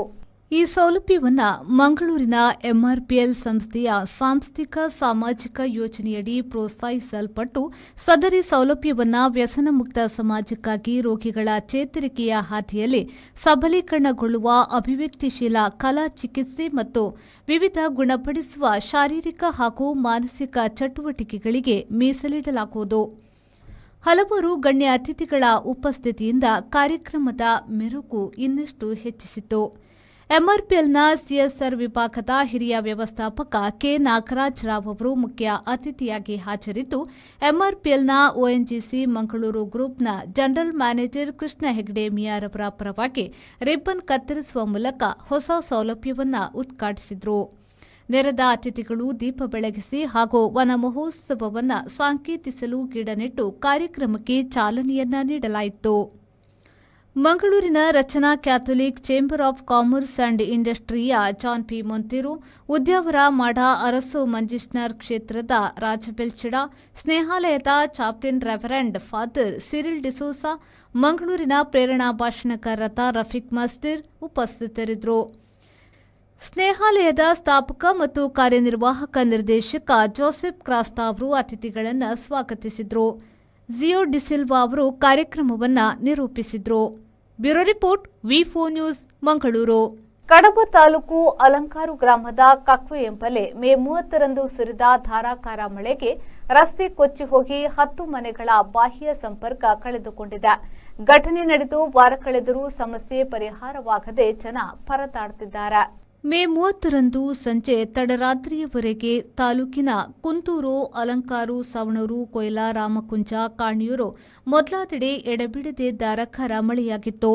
ಈ ಸೌಲಭ್ಯವನ್ನು ಮಂಗಳೂರಿನ ಎಂಆರ್ಪಿಎಲ್ ಸಂಸ್ಥೆಯ ಸಾಂಸ್ಥಿಕ ಸಾಮಾಜಿಕ ಯೋಜನೆಯಡಿ ಪ್ರೋತ್ಸಾಹಿಸಲ್ಪಟ್ಟು ಸದರಿ ಸೌಲಭ್ಯವನ್ನು ವ್ಯಸನ ಮುಕ್ತ ಸಮಾಜಕ್ಕಾಗಿ ರೋಗಿಗಳ ಚೇತರಿಕೆಯ ಹಾದಿಯಲ್ಲಿ ಸಬಲೀಕರಣಗೊಳ್ಳುವ ಅಭಿವ್ಯಕ್ತಿಶೀಲ ಕಲಾ ಚಿಕಿತ್ಸೆ ಮತ್ತು ವಿವಿಧ ಗುಣಪಡಿಸುವ ಶಾರೀರಿಕ ಹಾಗೂ ಮಾನಸಿಕ ಚಟುವಟಿಕೆಗಳಿಗೆ ಮೀಸಲಿಡಲಾಗುವುದು. ಹಲವಾರು ಗಣ್ಯ ಅತಿಥಿಗಳ ಉಪಸ್ಥಿತಿಯಿಂದ ಕಾರ್ಯಕ್ರಮದ ಮೆರುಗು ಇನ್ನಷ್ಟು ಹೆಚ್ಚಿಸಿತು. ಎಂಆರ್ಪಿಎಲ್ನ ಸಿಎಸ್ಆರ್ ವಿಭಾಗದ ಹಿರಿಯ ವ್ಯವಸ್ಥಾಪಕ ಕೆ ನಾಗರಾಜ್ ರಾವ್ ಅವರು ಮುಖ್ಯ ಅತಿಥಿಯಾಗಿ ಹಾಜರಿದ್ದು, ಎಂಆರ್ಪಿಎಲ್ನ ಒಎನ್ಜಿಸಿ ಮಂಗಳೂರು ಗ್ರೂಪ್ನ ಜನರಲ್ ಮ್ಯಾನೇಜರ್ ಕೃಷ್ಣ ಹೆಗ್ಡೆ ಮಿಯಾರ್ ಅವರ ಪರವಾಗಿ ರಿಬ್ಬನ್ ಕತ್ತರಿಸುವ ಮೂಲಕ ಹೊಸ ಸೌಲಭ್ಯವನ್ನು ಉದ್ಘಾಟಿಸಿದರು. ನೆರೆದ ಅತಿಥಿಗಳು ದೀಪ ಬೆಳಗಿಸಿ ಹಾಗೂ ವನ ಮಹೋತ್ಸವವನ್ನು ಸಾಂಕೇತಿಸಲು ಗಿಡ ನೆಟ್ಟು ಕಾರ್ಯಕ್ರಮಕ್ಕೆ ಚಾಲನೆಯನ್ನ ನೀಡಲಾಯಿತು. ಮಂಗಳೂರಿನ Rachana Catholic Chamber of Commerce and ಇಂಡಸ್ಟ್ರಿಯ ಜಾನ್ ಪಿ ಮೊಂತಿರು, ಉದ್ಯಾವರ ಮಾಡ ಅರಸು ಮಂಜಿಷ್ನರ್ ಕ್ಷೇತ್ರದ ರಾಜಬೆಲ್ಚಿಡ, ಸ್ನೇಹಾಲಯದ chaplain reverend father Cyril D'Souza, ಮಂಗಳೂರಿನ ಪ್ರೇರಣಾ ಭಾಷಣಕಾರರಾದ ರಫೀಕ್ ಮಸ್ತಿರ್ ಉಪಸ್ಥಿತರಿದ್ದರು. ಸ್ನೇಹಾಲಯದ ಸ್ಥಾಪಕ ಮತ್ತು ಕಾರ್ಯನಿರ್ವಾಹಕ ನಿರ್ದೇಶಕ ಜೋಸೆಫ್ ಕ್ರಾಸ್ತಾ ಅವರು ಅತಿಥಿಗಳನ್ನು ಸ್ವಾಗತಿಸಿದರು. ಜಿಯೋ ಡಿಸಿಲ್ವಾ ಅವರು ಕಾರ್ಯಕ್ರಮವನ್ನು ನಿರೂಪಿಸಿದರು. ಬ್ಯೂರೋ ರಿಪೋರ್ಟ್, ವಿ4 ನ್ಯೂಸ್, ಮಂಗಳೂರು. ಕಡಬ ತಾಲೂಕು ಅಲಂಕಾರು ಗ್ರಾಮದ ಕಕ್ವೆ ಎಂಬಲ್ಲಿ ಮೇ 30ರಂದು ಸುರಿದ ಧಾರಾಕಾರ ಮಳೆಗೆ ರಸ್ತೆ ಕೊಚ್ಚಿ ಹೋಗಿ 10 ಮನೆಗಳ ಬಾಹ್ಯ ಸಂಪರ್ಕ ಕಳೆದುಕೊಂಡಿದೆ. ಘಟನೆ ನಡೆದು ವಾರ ಕಳೆದರೂ ಸಮಸ್ಯೆ ಪರಿಹಾರವಾಗದೆ ಜನ ಪರದಾಡುತ್ತಿದ್ದಾರೆ. ಮೇ 30ರಂದು ಸಂಜೆ ತಡರಾತ್ರಿಯವರೆಗೆ ತಾಲೂಕಿನ ಕುಂತೂರು, ಅಲಂಕಾರು, ಸವಣೂರು, ಕೊಯ್ಲಾ, ರಾಮಕುಂಜ, ಕಾಣಿಯೂರು ಮೊದಲಾದೆಡೆ ಎಡೆಬಿಡದೆ ಧಾರಾಕಾರ ಮಳೆಯಾಗಿತ್ತು.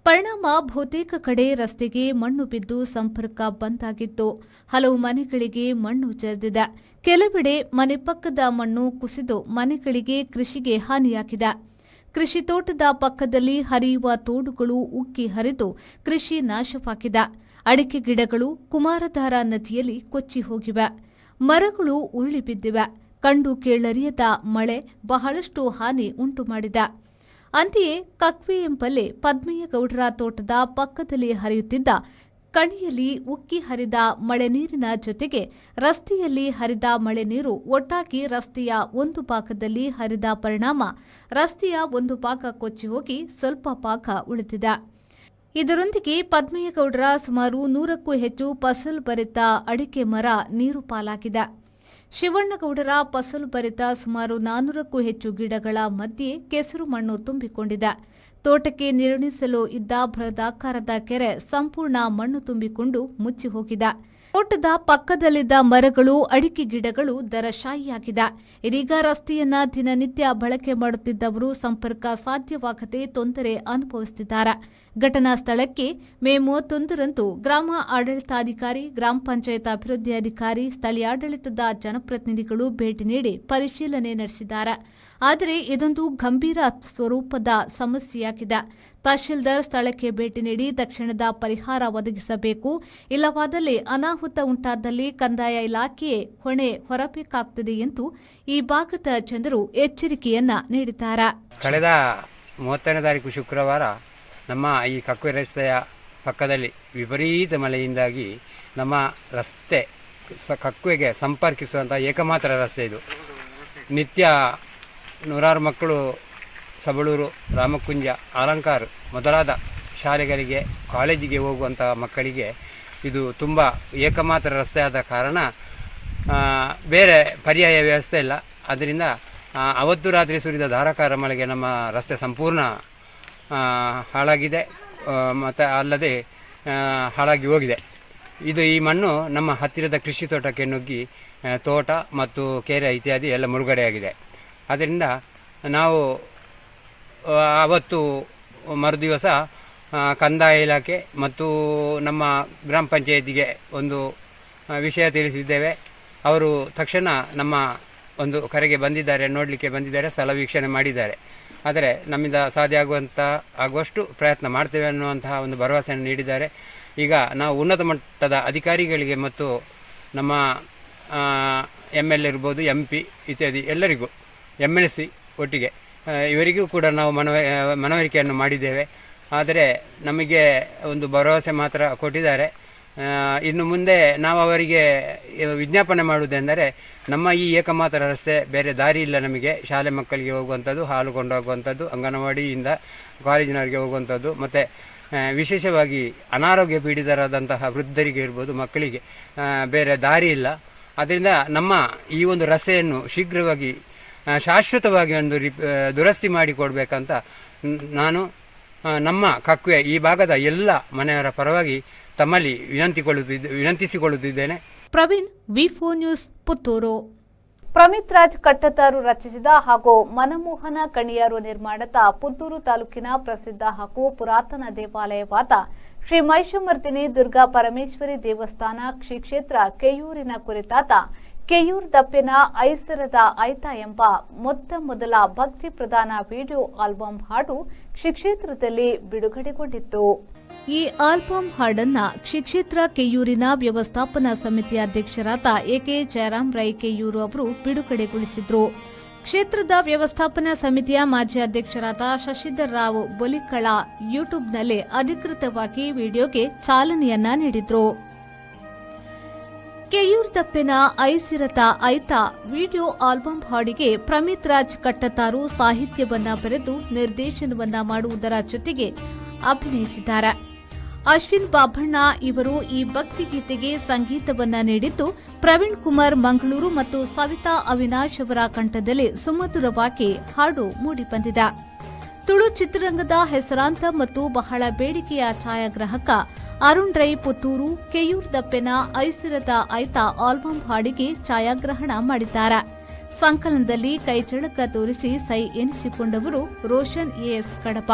ಪರಿಣಾಮ ಬಹುತೇಕ ಕಡೆ ರಸ್ತೆಗೆ ಮಣ್ಣು ಬಿದ್ದು ಸಂಪರ್ಕ ಬಂದ್ ಆಗಿತ್ತು. ಹಲವು ಮನೆಗಳಿಗೆ ಮಣ್ಣು ಜರಿದಿದೆ. ಕೆಲವೆಡೆ ಮನೆ ಪಕ್ಕದ ಮಣ್ಣು ಕುಸಿದು ಮನೆಗಳಿಗೆ, ಕೃಷಿಗೆ ಹಾನಿಯಾಗಿದೆ. ಕೃಷಿ ತೋಟದ ಪಕ್ಕದಲ್ಲಿ ಹರಿಯುವ ತೋಡುಗಳು ಉಕ್ಕಿ ಹರಿದು ಕೃಷಿ ನಾಶವಾಗಿದೆ. ಅಡಿಕೆ ಗಿಡಗಳು ಕುಮಾರಧಾರ ನದಿಯಲ್ಲಿ ಕೊಚ್ಚಿ ಹೋಗಿವೆ. ಮರಗಳು ಉರುಳಿ ಬಿದ್ದಿವೆ. ಕಂಡು ಕೇಳರಿಯದ ಮಳೆ ಬಹಳಷ್ಟು ಹಾನಿ ಉಂಟು ಮಾಡಿದೆ. ಅಂತೆಯೇ ಕಕ್ವೆ ಎಂಬಲ್ಲಿ ಪದ್ಮಯ್ಯಗೌಡರ ತೋಟದ ಪಕ್ಕದಲ್ಲಿ ಹರಿಯುತ್ತಿದ್ದ ಕಣಿಯಲ್ಲಿ ಉಕ್ಕಿ ಹರಿದ ಮಳೆ ನೀರಿನ ಜೊತೆಗೆ ರಸ್ತೆಯಲ್ಲಿ ಹರಿದ ಮಳೆ ನೀರು ಒಟ್ಟಾಗಿ ರಸ್ತೆಯ ಒಂದು ಭಾಗದಲ್ಲಿ ಹರಿದ ಪರಿಣಾಮ ರಸ್ತೆಯ ಒಂದು ಭಾಗ ಕೊಚ್ಚಿ ಹೋಗಿ ಸ್ವಲ್ಪ ಭಾಗ ಉಳಿದಿದೆ. ಇದರೊಂದಿಗೆ ಪದ್ಮಯ್ಯಗೌಡರ ಸುಮಾರು 100ಕ್ಕೂ ಹೆಚ್ಚು ಫಸಲು ಭರಿತ ಅಡಿಕೆ ಮರ ನೀರು ಪಾಲಾಗಿದೆ. ಶಿವಣ್ಣಗೌಡರ ಫಸಲು ಭರಿತ ಸುಮಾರು 400ಕ್ಕೂ ಹೆಚ್ಚು ಗಿಡಗಳ ಮಧ್ಯೆ ಕೆಸರು ಮಣ್ಣು ತುಂಬಿಕೊಂಡಿದೆ. ತೋಟಕ್ಕೆ ನಿರ್ಮಿಸಲು ಇದ್ದ ಬೃಹದಾಕಾರದ ಕೆರೆ ಸಂಪೂರ್ಣ ಮಣ್ಣು ತುಂಬಿಕೊಂಡು ಮುಚ್ಚಿ ಹೋಗಿದೆ. ತೋಟದ ಪಕ್ಕದಲ್ಲಿದ್ದ ಮರಗಳು, ಅಡಿಕೆ ಗಿಡಗಳು ದರಶಾಹಿಯಾಗಿದೆ. ಇದೀಗ ರಸ್ತೆಯನ್ನ ದಿನನಿತ್ಯ ಬಳಕೆ ಮಾಡುತ್ತಿದ್ದವರು ಸಂಪರ್ಕ ಸಾಧ್ಯವಾಗದೆ ತೊಂದರೆ ಅನುಭವಿಸುತ್ತಿದ್ದಾರೆ. ಘಟನಾ ಸ್ಥಳಕ್ಕೆ ಮೇ 31ರಂದು ಗ್ರಾಮ ಆಡಳಿತಾಧಿಕಾರಿ, ಗ್ರಾಮ ಪಂಚಾಯತ್ ಅಭಿವೃದ್ಧಿ ಅಧಿಕಾರಿ, ಸ್ಥಳೀಯಾಡಳಿತದ ಜನಪ್ರತಿನಿಧಿಗಳು ಭೇಟಿ ನೀಡಿ ಪರಿಶೀಲನೆ ನಡೆಸಿದ್ದಾರೆ. ಆದರೆ ಇದೊಂದು ಗಂಭೀರ ಸ್ವರೂಪದ ಸಮಸ್ಯೆಯಾಗಿದೆ. ತಹಶೀಲ್ದಾರ್ ಸ್ಥಳಕ್ಕೆ ಭೇಟಿ ನೀಡಿ ತಕ್ಷಣದ ಪರಿಹಾರ ಒದಗಿಸಬೇಕು. ಇಲ್ಲವಾದಲ್ಲಿ ಅನಾಹುತ ಉಂಟಾದಲ್ಲಿ ಕಂದಾಯ ಇಲಾಖೆಯೇ ಹೊಣೆ ಹೊರಬೇಕಾಗುತ್ತದೆ ಎಂದು ಈ ಭಾಗದ ಜನರು ಎಚ್ಚರಿಕೆಯನ್ನ ನೀಡಿದ್ದಾರೆ. ಕಳೆದ 30ನೇ ತಾರೀಕು ಶುಕ್ರವಾರ ನಮ್ಮ ಈ ಕಕ್ಕುವೆ ರಸ್ತೆಯ ಪಕ್ಕದಲ್ಲಿ ವಿಪರೀತ ಮಳೆಯಿಂದಾಗಿ ನಮ್ಮ ರಸ್ತೆ ಕಕ್ಕುವೆಗೆ ಸಂಪರ್ಕಿಸುವಂಥ ಏಕಮಾತ್ರ ರಸ್ತೆ ಇದು. ನಿತ್ಯ ನೂರಾರು ಮಕ್ಕಳು ಸಬಳೂರು, ರಾಮಕುಂಜ, ಅಲಂಕಾರ ಮೊದಲಾದ ಶಾಲೆಗಳಿಗೆ, ಕಾಲೇಜಿಗೆ ಹೋಗುವಂಥ ಮಕ್ಕಳಿಗೆ ಇದು ತುಂಬ ಏಕಮಾತ್ರ ರಸ್ತೆ ಆದ ಕಾರಣ ಬೇರೆ ಪರ್ಯಾಯ ವ್ಯವಸ್ಥೆ ಇಲ್ಲ. ಅದರಿಂದ ಅವತ್ತು ರಾತ್ರಿ ಸುರಿದ ಧಾರಾಕಾರ ಮಳೆಗೆ ನಮ್ಮ ರಸ್ತೆ ಸಂಪೂರ್ಣ ಹಾಳಾಗಿದೆ, ಮತ್ತು ಅಲ್ಲದೆ ಹಾಳಾಗಿ ಹೋಗಿದೆ. ಈ ಮಣ್ಣು ನಮ್ಮ ಹತ್ತಿರದ ಕೃಷಿ ತೋಟಕ್ಕೆ ನುಗ್ಗಿ ತೋಟ ಮತ್ತು ಕೆರೆ ಇತ್ಯಾದಿ ಎಲ್ಲ ಮುಳುಗಡೆಯಾಗಿದೆ. ಆದ್ದರಿಂದ ನಾವು ಅವತ್ತು ಮರುದಿವಸ ಕಂದಾಯ ಇಲಾಖೆ ಮತ್ತು ನಮ್ಮ ಗ್ರಾಮ ಪಂಚಾಯತಿಗೆ ಒಂದು ವಿಷಯ ತಿಳಿಸಿದ್ದೇವೆ. ಅವರು ತಕ್ಷಣ ನಮ್ಮ ಒಂದು ಕರೆಗೆ ಬಂದಿದ್ದಾರೆ, ನೋಡಲಿಕ್ಕೆ ಬಂದಿದ್ದಾರೆ, ಸ್ಥಳ ವೀಕ್ಷಣೆ ಮಾಡಿದ್ದಾರೆ. ಆದರೆ ನಮ್ಮಿಂದ ಸಾಧ್ಯ ಆಗುವಷ್ಟು ಪ್ರಯತ್ನ ಮಾಡ್ತೇವೆ ಅನ್ನುವಂತಹ ಒಂದು ಭರವಸೆಯನ್ನು ನೀಡಿದ್ದಾರೆ. ಈಗ ನಾವು ಉನ್ನತ ಮಟ್ಟದ ಅಧಿಕಾರಿಗಳಿಗೆ ಮತ್ತು ನಮ್ಮ MLA ಇರ್ಬೋದು, MP ಇತ್ಯಾದಿ ಎಲ್ಲರಿಗೂ, MLC ಒಟ್ಟಿಗೆ ಇವರಿಗೂ ಕೂಡ ನಾವು ಮನವರಿಕೆಯನ್ನು ಮಾಡಿದ್ದೇವೆ. ಆದರೆ ನಮಗೆ ಒಂದು ಭರವಸೆ ಮಾತ್ರ ಕೊಟ್ಟಿದ್ದಾರೆ. ಇನ್ನು ಮುಂದೆ ನಾವು ಅವರಿಗೆ ವಿಜ್ಞಾಪನೆ ಮಾಡುವುದೆಂದರೆ, ನಮ್ಮ ಈ ಏಕಮಾತ್ರ ರಸ್ತೆ ಬೇರೆ ದಾರಿ ಇಲ್ಲ ನಮಗೆ. ಶಾಲೆ ಮಕ್ಕಳಿಗೆ ಹೋಗುವಂಥದ್ದು, ಹಾಲು ಕೊಂಡೋಗುವಂಥದ್ದು, ಅಂಗನವಾಡಿಯಿಂದ ಕಾಲೇಜಿನವರಿಗೆ ಹೋಗುವಂಥದ್ದು, ಮತ್ತು ವಿಶೇಷವಾಗಿ ಅನಾರೋಗ್ಯ ಪೀಡಿತರಾದಂತಹ ವೃದ್ಧರಿಗೆ ಇರ್ಬೋದು, ಮಕ್ಕಳಿಗೆ ಬೇರೆ ದಾರಿ ಇಲ್ಲ. ಅದರಿಂದ ನಮ್ಮ ಈ ಒಂದು ರಸ್ತೆಯನ್ನು ಶೀಘ್ರವಾಗಿ ಶಾಶ್ವತವಾಗಿ ಒಂದು ದುರಸ್ತಿ ಮಾಡಿಕೊಡ್ಬೇಕಂತ ನಾನು ನಮ್ಮ ಕಕ್ಕುವೆ ಈ ಭಾಗದ ಎಲ್ಲ ಮನೆಯವರ ಪರವಾಗಿ ತಮ್ಮಲ್ಲಿ ವಿನಂತಿಸಿಕೊಳ್ಳುತ್ತಿದ್ದೇನೆ. ಪ್ರವೀಣ್, ವಿ4 ನ್ಯೂಸ್, ಪುತ್ತೂರು. ಪ್ರಮಿತ್ ರಾಜ್ ಕಟ್ಟತಾರು ರಚಿಸಿದ ಹಾಗೂ ಮನಮೋಹನ ಕಣಿಯಾರು ನಿರ್ಮಾಣದ ಪುತ್ತೂರು ತಾಲೂಕಿನ ಪ್ರಸಿದ್ಧ ಹಾಗೂ ಪುರಾತನ ದೇವಾಲಯವಾದ ಶ್ರೀ ಮಹಿಷಮರ್ದಿನಿ ದುರ್ಗಾ ಪರಮೇಶ್ವರಿ ದೇವಸ್ಥಾನ ಶ್ರೀ ಕ್ಷೇತ್ರ ಕೆಯೂರಿನ ಕುರಿತಾದ ಕೆಯೂರ್ ದಪ್ಪೆನ ಐಸರದ ಐತ ಎಂಬ ಮೊದಲ ಭಕ್ತಿ ಪ್ರಧಾನ ವಿಡಿಯೋ ಆಲ್ಬಮ್ ಹಾಡು ಶ್ರೀ ಕ್ಷೇತ್ರದಲ್ಲಿ ಬಿಡುಗಡೆಗೊಂಡಿತ್ತು. ಈ ಆಲ್ಬಮ್ ಹಾಡನ್ನ ಶ್ರೀ ಕ್ಷೇತ್ರ ಕೆಯೂರಿನ ವ್ಯವಸ್ಥಾಪನಾ ಸಮಿತಿ ಅಧ್ಯಕ್ಷರಾದ ಎಕೆ ಜಯರಾಮ್ ರೈ ಕೆಯೂರು ಅವರು ಬಿಡುಗಡೆಗೊಳಿಸಿದ್ರು. ಕ್ಷೇತ್ರದ ವ್ಯವಸ್ಥಾಪನಾ ಸಮಿತಿಯ ಮಾಜಿ ಅಧ್ಯಕ್ಷರಾದ ಶಶಿಧರ್ ರಾವ್ ಬೊಲಿಕಳ ಯೂಟ್ಯೂಬ್ನಲ್ಲಿ ಅಧಿಕೃತವಾಗಿ ವಿಡಿಯೋಗೆ ಚಾಲನೆಯನ್ನ ನೀಡಿದ್ರು. ಕೆಯೂರ್ ದಪ್ಪೆನ ಐಸಿರತ ಐತ ವಿಡಿಯೋ ಆಲ್ಬಮ್ ಹಾಡಿಗೆ ಪ್ರಮಿತ್ ರಾಜ್ ಕಟ್ಟತಾರು ಸಾಹಿತ್ಯವನ್ನ ಬರೆದು ನಿರ್ದೇಶನವನ್ನ ಮಾಡುವುದರ ಜೊತೆಗೆ ಅಭಿನಯಿಸಿದ್ದಾರೆ. ಅಶ್ವಿನ್ ಬಾಬಣ್ಣ ಇವರು ಈ ಭಕ್ತಿಗೀತೆಗೆ ಸಂಗೀತವನ್ನ ನೀಡಿದ್ದು, ಪ್ರವೀಣ್ ಕುಮಾರ್ ಮಂಗಳೂರು ಮತ್ತು ಸವಿತಾ ಅವಿನಾಶ್ ಅವರ ಕಂಠದಲ್ಲಿ ಸುಮಧುರವಾಗಿ ಹಾಡು ಮೂಡಿಬಂದಿದೆ. ತುಳು ಚಿತ್ರರಂಗದ ಹೆಸರಾಂತ ಮತ್ತು ಬಹಳ ಬೇಡಿಕೆಯ ಛಾಯಾಗ್ರಾಹಕ ಅರುಣ್ ರೈ ಪುತ್ತೂರು ಕೆಯೂರ್ ದಪ್ಪೆನ ಐಸಿರದ ಐತ ಆಲ್ಬಮ್ ಹಾಡಿಗೆ ಛಾಯಾಗ್ರಹಣ ಮಾಡಿದ್ದಾರೆ. ಸಂಕಲನದಲ್ಲಿ ಕೈಚಳಕ ತೋರಿಸಿ ಸೈ ಎನಿಸಿಕೊಂಡವರು ರೋಷನ್ ಎಸ್ ಕಡಪ.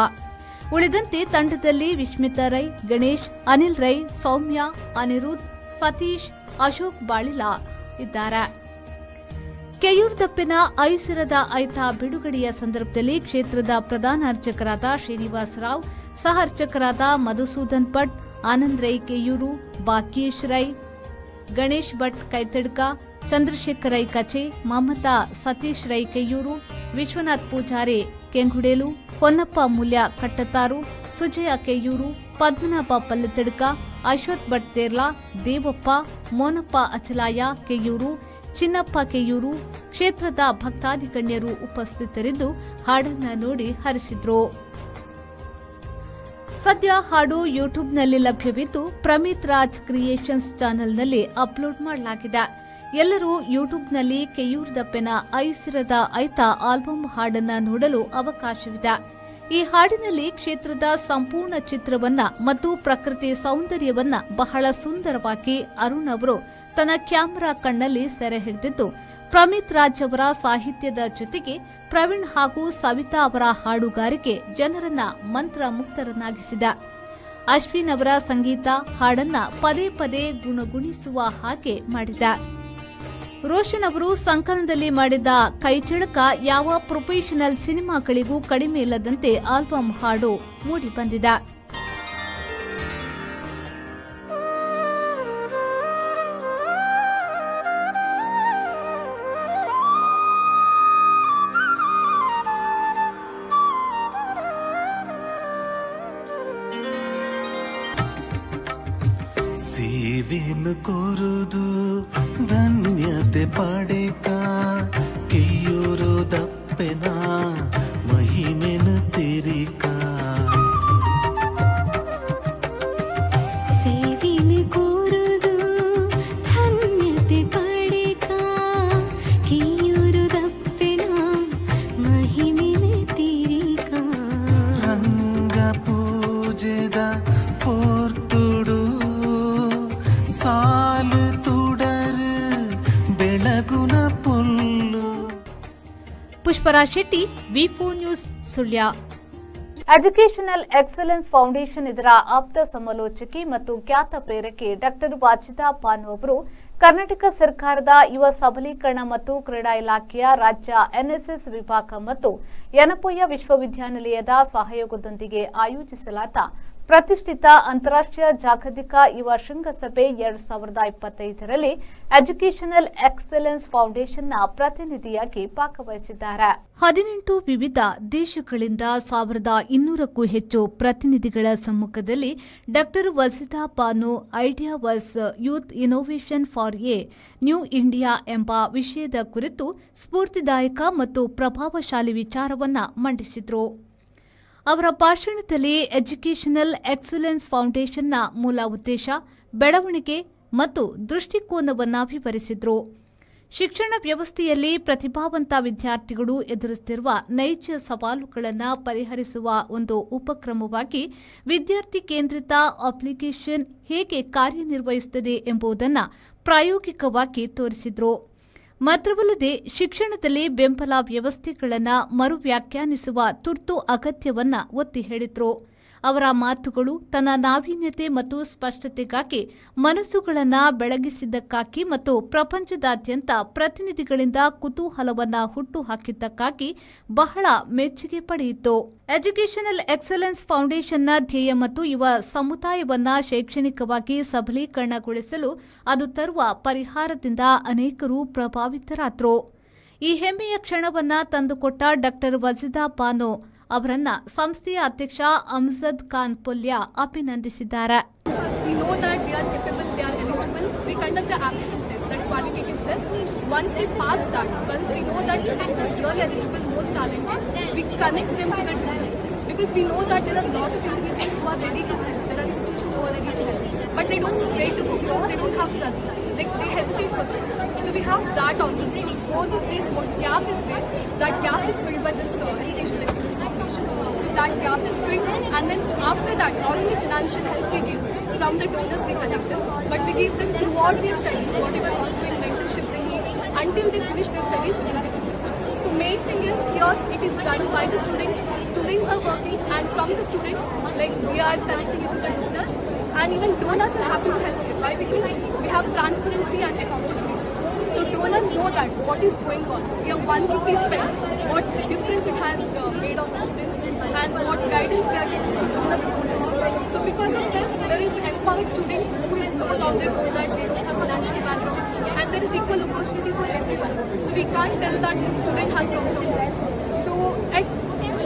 ಉಳಿದಂತೆ ತಂಡದಲ್ಲಿ ವಿಸ್ಮಿತಾ ರೈ, ಗಣೇಶ್, ಅನಿಲ್ ರೈ, ಸೌಮ್ಯ, ಅನಿರುದ್ಧ್, ಸತೀಶ್, ಅಶೋಕ್ ಬಾಳಿಲಾ ಇದ್ದಾರೆ. ಕೆಯೂರ್ ದಪ್ಪೆನ ಐಸಿರದ ಐತ ಬಿಡುಗಡೆಯ ಸಂದರ್ಭದಲ್ಲಿ ಕ್ಷೇತ್ರದ ಪ್ರಧಾನ ಅರ್ಚಕರಾದ ಶ್ರೀನಿವಾಸ್ ರಾವ್, ಸಹ ಅರ್ಚಕರಾದ ಮಧುಸೂದನ್ ಭಟ್, ಆನಂದ್ ರೈ ಕೆಯೂರು, ಬಾಕೀಶ್ ರೈ, ಗಣೇಶ್ ಭಟ್ ಕೈತಡ್ಕ, ಚಂದ್ರಶೇಖರ್ ರೈ ಕಚೆ, ಮಮತಾ ಸತೀಶ್ ರೈ ಕೆಯೂರು, ವಿಶ್ವನಾಥ್ ಪೂಜಾರಿ ಕೆಂಗುಡೇಲು, ಹೊನ್ನಪ್ಪ ಮೂಲ್ಯ ಕಟ್ಟತಾರು, ಸುಜಯ ಕೆಯೂರು, ಪದ್ಮನಾಭ ಪಲ್ಲತಡ್ಕ, ಅಶ್ವಥ್ ಭಟ್ ತೇರ್ಲಾ, ದೇವಪ್ಪ, ಮೋನಪ್ಪ ಅಚಲಾಯ ಕೆಯೂರು, ಚಿನ್ನಪ್ಪ ಕೆಯೂರು, ಕ್ಷೇತ್ರದ ಭಕ್ತಾದಿಗಣ್ಯರು ಉಪಸ್ಥಿತರಿದ್ದು ಹಾಡನ್ನ ನೋಡಿ ಹರಿಸಿದ್ರು. ಸದ್ಯ ಹಾಡು ಯೂಟ್ಯೂಬ್ನಲ್ಲಿ ಲಭ್ಯವಿದ್ದು ಪ್ರಮಿತ್ ರಾಜ್ ಕ್ರಿಯೇಷನ್ಸ್ ಚಾನೆಲ್ನಲ್ಲಿ ಅಪ್ಲೋಡ್ ಮಾಡಲಾಗಿದೆ. ಎಲ್ಲರೂ ಯೂಟ್ಯೂಬ್ನಲ್ಲಿ ಕೆಯೂರ್ ದಪ್ಪೆನ ಐಸಿರದ ಐತ ಆಲ್ಬಮ್ ಹಾಡನ್ನ ನೋಡಲು ಅವಕಾಶವಿದೆ. ಈ ಹಾಡಿನಲ್ಲಿ ಕ್ಷೇತ್ರದ ಸಂಪೂರ್ಣ ಚಿತ್ರವನ್ನ ಮತ್ತು ಪ್ರಕೃತಿ ಸೌಂದರ್ಯವನ್ನ ಬಹಳ ಸುಂದರವಾಗಿ ಅರುಣ್ ಅವರು ತನ್ನ ಕ್ಯಾಮೆರಾ ಕಣ್ಣಲ್ಲಿ ಸೆರೆ ಹಿಡಿದಿದ್ದು, ಪ್ರಮಿತ್ ರಾಜ್ ಅವರ ಸಾಹಿತ್ಯದ ಜೊತೆಗೆ ಪ್ರವೀಣ್ ಹಾಗೂ ಸವಿತಾ ಅವರ ಹಾಡುಗಾರಿಕೆ ಜನರನ್ನ ಮಂತ್ರಮುಗ್ಧರನ್ನಾಗಿಸಿದ. ಅಶ್ವಿನ್ ಅವರ ಸಂಗೀತ ಹಾಡನ್ನ ಪದೇ ಪದೇ ಗುಣಗುಣಿಸುವ ಹಾಗೆ ಮಾಡಿದ. ರೋಷನ್ ಅವರು ಸಂಕಲನದಲ್ಲಿ ಮಾಡಿದ ಕೈಚಳಕ ಯಾವ ಪ್ರೊಫೆಷನಲ್ ಸಿನಿಮಾಗಳಿಗೂ ಕಡಿಮೆ ಇಲ್ಲದಂತೆ ಆಲ್ಬಂ ಹಾಡು ಮೂಡಿಬಂದಿದೆ. ಸೇವೆಯನ್ನು ಕೋರುದು ಧನ್ಯತೆ ಪಡೆಕ ಕಿಯೂರು ದಪ್ಪೆನ ಮಹಿಮೆನು ತಿರಿಕ ಸೇವೆಯನ್ನು ಕೋರುದು ಧನ್ಯತೆ ಪಡೆಕ ಕಿಯೂರು ದಪ್ಪೆನ ಮಹಿಮೆನು ತಿರಿಕ ರಂಗ ಪೂಜೆದ ಪೋರ್ತುಡು ಸಾಲು ತುಡರು ಬೆಳಗುನ ಪುಲ್ಲು. ಪುಷ್ಪರಾಜ್ ಶೆಟ್ಟಿ, ವಿ4 news, Sullia. Educational excellence foundation ಇದರ ಆಪ್ತ ಸಮಾಲೋಚಕಿ ಮತ್ತು ಖ್ಯಾತ ಪ್ರೇರಕಿ ಡಾಕ್ಟರ್ ವಾಜಿದಾ ಬಾನು ಅವರು ಕರ್ನಾಟಕ ಸರ್ಕಾರದ ಯುವ ಸಬಲೀಕರಣ ಮತ್ತು ಕ್ರೀಡಾ ಇಲಾಖೆಯ ರಾಜ್ಯ ಎನ್ಎಸ್ಎಸ್ ವಿಭಾಗ ಮತ್ತು ಯನಪೊಯ್ಯ ವಿಶ್ವವಿದ್ಯಾನಿಲಯದ ಸಹಯೋಗದೊಂದಿಗೆ ಆಯೋಜಿಸಲಾದ ಪ್ರತಿಷ್ಠಿತ ಅಂತಾರಾಷ್ಟ್ರೀಯ ಜಾಗತಿಕ ಯುವ ಶೃಂಗಸಭೆ 2025ರಲ್ಲಿ ಎಜುಕೇಷನಲ್ ಎಕ್ಸಲೆನ್ಸ್ ಫೌಂಡೇಶನ್ನ ಪ್ರತಿನಿಧಿಯಾಗಿ ಭಾಗವಹಿಸಿದ್ದಾರೆ. 18 ವಿವಿಧ ದೇಶಗಳಿಂದ 1200ಕ್ಕೂ ಹೆಚ್ಚು ಪ್ರತಿನಿಧಿಗಳ ಸಮ್ಮುಖದಲ್ಲಿ doctor Wajida Banu idea was youth innovation for a new India ಎಂಬ ವಿಷಯದ ಕುರಿತು ಸ್ಫೂರ್ತಿದಾಯಕ ಮತ್ತು ಪ್ರಭಾವಶಾಲಿ ವಿಚಾರವನ್ನ ಮಂಡಿಸಿದರು. ಅವರ ಭಾಷಣದಲ್ಲಿ ಎಜುಕೇಷನಲ್ ಎಕ್ಸಲೆನ್ಸ್ ಫೌಂಡೇಶನ್ನ ಮೂಲ ಉದ್ದೇಶ, ಬೆಳವಣಿಗೆ ಮತ್ತು ದೃಷ್ಟಿಕೋನವನ್ನು ವಿವರಿಸಿದರು. ಶಿಕ್ಷಣ ವ್ಯವಸ್ಥೆಯಲ್ಲಿ ಪ್ರತಿಭಾವಂತ ವಿದ್ಯಾರ್ಥಿಗಳು ಎದುರಿಸುತ್ತಿರುವ ನೈಜ ಸವಾಲುಗಳನ್ನು ಪರಿಹರಿಸುವ ಒಂದು ಉಪಕ್ರಮವಾಗಿ ವಿದ್ಯಾರ್ಥಿ ಕೇಂದ್ರಿತ ಅಪ್ಲಿಕೇಶನ್ ಹೇಗೆ ಕಾರ್ಯನಿರ್ವಹಿಸುತ್ತದೆ ಎಂಬುದನ್ನು ಪ್ರಾಯೋಗಿಕವಾಗಿ ತೋರಿಸಿದರು. ಮಾತ್ರವಲ್ಲದೆ ಶಿಕ್ಷಣದಲ್ಲಿ ಬೆಂಬಲ ವ್ಯವಸ್ಥೆಗಳನ್ನು ಮರು ವ್ಯಾಖ್ಯಾನಿಸುವ ತುರ್ತು ಅಗತ್ಯವನ್ನು ಒತ್ತಿ ಹೇಳಿದರು. ಅವರ ಮಾತುಗಳು ತನ್ನ ನಾವೀನ್ಯತೆ ಮತ್ತು ಸ್ಪಷ್ಟತೆಗಾಗಿ ಮನಸ್ಸುಗಳನ್ನು ಬೆಳಗಿಸಿದ್ದಕ್ಕಾಗಿ ಮತ್ತು ಪ್ರಪಂಚದಾದ್ಯಂತ ಪ್ರತಿನಿಧಿಗಳಿಂದ ಕುತೂಹಲವನ್ನು ಹುಟ್ಟುಹಾಕಿದ್ದಕ್ಕಾಗಿ ಬಹಳ ಮೆಚ್ಚುಗೆ ಪಡೆಯಿತು. ಎಜುಕೇಷನಲ್ ಎಕ್ಸಲೆನ್ಸ್ ಫೌಂಡೇಶನ್ನ ಧ್ಯೇಯ ಮತ್ತು ಯುವ ಸಮುದಾಯವನ್ನು ಶೈಕ್ಷಣಿಕವಾಗಿ ಸಬಲೀಕರಣಗೊಳಿಸಲು ಅದು ತರುವ ಪರಿಹಾರದಿಂದ ಅನೇಕರು ಪ್ರಭಾವಿತರಾದರು. ಈ ಹೆಮ್ಮೆಯ ಕ್ಷಣವನ್ನು ತಂದುಕೊಟ್ಟ ಡಾಕ್ಟರ್ ವಜಿದಾ ಬಾನು ಅವರನ್ನ ಸಂಸ್ಥೆಯ ಅಧ್ಯಕ್ಷ ಅಮ್ಜದ್ ಖಾನ್ ಪೊಲ್ಯ ಅಭಿನಂದಿಸಿದ್ದಾರೆ. We know that they are capable, they are eligible. We conduct the aptitude test, that qualitative test. Once they pass that, once we know that students are really eligible, most talented, we connect them to the tutor. Because we know that there are a lot of individuals who are ready to help. There are institutions who are ready to help. But they don't know where to go because they don't have trust. They hesitate for this. So we have that also. So both of these, what gap is there, that gap is filled by this educational excellence foundation. So that gap is filled, and then after that, not only financial help we give from the donors we collect them, but we give them throughout their studies, whatever ongoing mentorship they need until they finish their studies. We will give them. So main thing is here it is done by the students. Students are working, and from the students, like we are connecting it to the donors, and even donors are happy to help them. Why? Because we have transparency and accountability. So donors know that what is going on. We have 1 rupee spent, what difference it has made on the students, and what guidance we are getting from donors. So because of this, there is empowered student who is no longer know that they don't have financial background, and there is equal opportunity for everyone. So we can't tell that the student has come from there. So at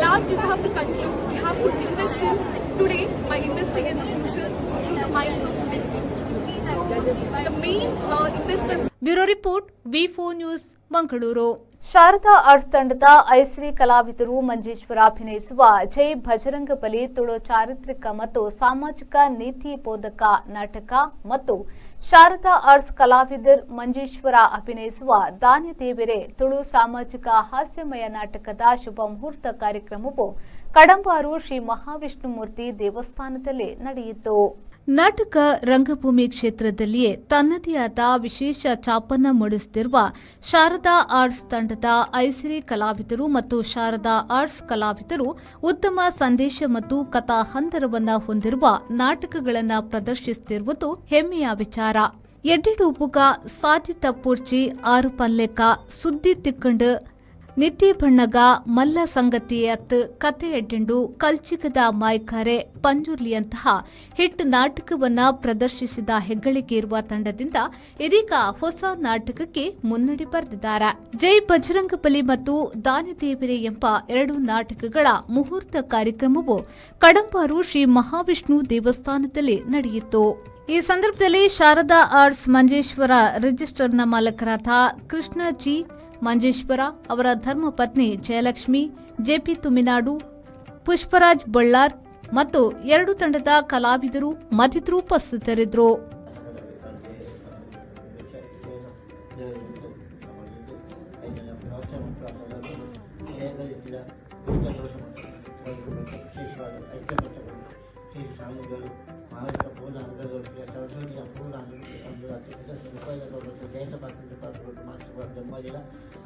last, if you have to conclude, we have to invest in today by investing in the future through the minds of today's people. So the main investment. Bureau report, ವಿ4 news, Mangaluru. Sharada Arts ತಂಡದ ಐಶ್ರೀ ಕಲಾವಿದರು ಮಂಜೇಶ್ವರ ಅಭಿನಯಿಸುವ ಜೈ ಭಜರಂಗ ಬಲಿ ತುಳು ಚಾರಿತ್ರಿಕ ಮತ್ತು ಸಾಮಾಜಿಕ ನೀತಿ ಬೋಧಕ ನಾಟಕ ಮತ್ತು ಶಾರದಾ ಆರ್ಟ್ಸ್ ಕಲಾವಿದರ್ ಮಂಜೇಶ್ವರ ಅಭಿನಯಿಸುವ ದಾನಿ ದೇವರೇ ತುಳು ಸಾಮಾಜಿಕ ಹಾಸ್ಯಮಯ ನಾಟಕದ ಶುಭ ಮುಹೂರ್ತ ಕಾರ್ಯಕ್ರಮವು ಕಡಂಬಾರು ಶ್ರೀ ಮಹಾವಿಷ್ಣುಮೂರ್ತಿ ದೇವಸ್ಥಾನದಲ್ಲಿ ನಡೆಯಿತು. ನಾಟಕ ರಂಗಭೂಮಿ ಕ್ಷೇತ್ರದಲ್ಲಿಯೇ ತನ್ನದೇ ಆದ ವಿಶೇಷ ಛಾಪನ್ನ ಮೂಡಿಸುತ್ತಿರುವ ಶಾರದಾ ಆರ್ಟ್ಸ್ ತಂಡದ ಐಸಿರಿ ಕಲಾವಿದರು ಮತ್ತು ಶಾರದಾ ಆರ್ಟ್ಸ್ ಕಲಾವಿದರು ಉತ್ತಮ ಸಂದೇಶ ಮತ್ತು ಕಥಾ ಹಂದರವನ್ನು ಹೊಂದಿರುವ ನಾಟಕಗಳನ್ನು ಪ್ರದರ್ಶಿಸುತ್ತಿರುವುದು ಹೆಮ್ಮೆಯ ವಿಚಾರ. ಎಡ್ಡೆಡು ಬುಗ ಸಾಧಿತ ಪೂರ್ಚಿ ಆರು ಪಲ್ಲೆಕ ಸುದ್ದಿ ತಿಕ್ಕಂಡು ನಿತ್ಯ ಬಣ್ಣಗ ಮಲ್ಲ ಸಂಗತಿಯತ್ ಕತೆ ಎಡ್ಡೆಂಡು ಕಲ್ಚಿಗದ ಮಾಯ್ಕಾರೆ ಪಂಜುರ್ಲಿಯಂತಹ ಹಿಟ್ ನಾಟಕವನ್ನ ಪ್ರದರ್ಶಿಸಿದ ಹೆಗ್ಗಳಿಕೆ ಇರುವ ತಂಡದಿಂದ ಇದೀಗ ಹೊಸ ನಾಟಕಕ್ಕೆ ಮುನ್ನಡೆ ಬರೆದಿದ್ದಾರೆ. ಜೈ ಬಜರಂಗಬಲಿ ಮತ್ತು ದಾನಿದೇವರೇ ಎಂಬ 2 ನಾಟಕಗಳ ಮುಹೂರ್ತ ಕಾರ್ಯಕ್ರಮವು ಕಡಂಬಾರು ಶ್ರೀ ಮಹಾವಿಷ್ಣು ದೇವಸ್ಥಾನದಲ್ಲಿ ನಡೆಯಿತು. ಈ ಸಂದರ್ಭದಲ್ಲಿ ಶಾರದಾ ಆರ್ಟ್ಸ್ ಮಂಜೇಶ್ವರ ರಿಜಿಸ್ಟರ್ನ ಮಾಲಕರಾದ ಕೃಷ್ಣ ಜಿ ಮಂಜೇಶ್ವರ, ಅವರ ಧರ್ಮಪತ್ನಿ ಜಯಲಕ್ಷ್ಮಿ, ಜೆಪಿ ತುಮಿನಾಡು, ಪುಷ್ಪರಾಜ್ ಬಳ್ಳಾರ್ ಮತ್ತು 2 ತಂಡದ ಕಲಾವಿದರು ಮತ್ತಿತರರು ಉಪಸ್ಥಿತರಿದ್ದರು.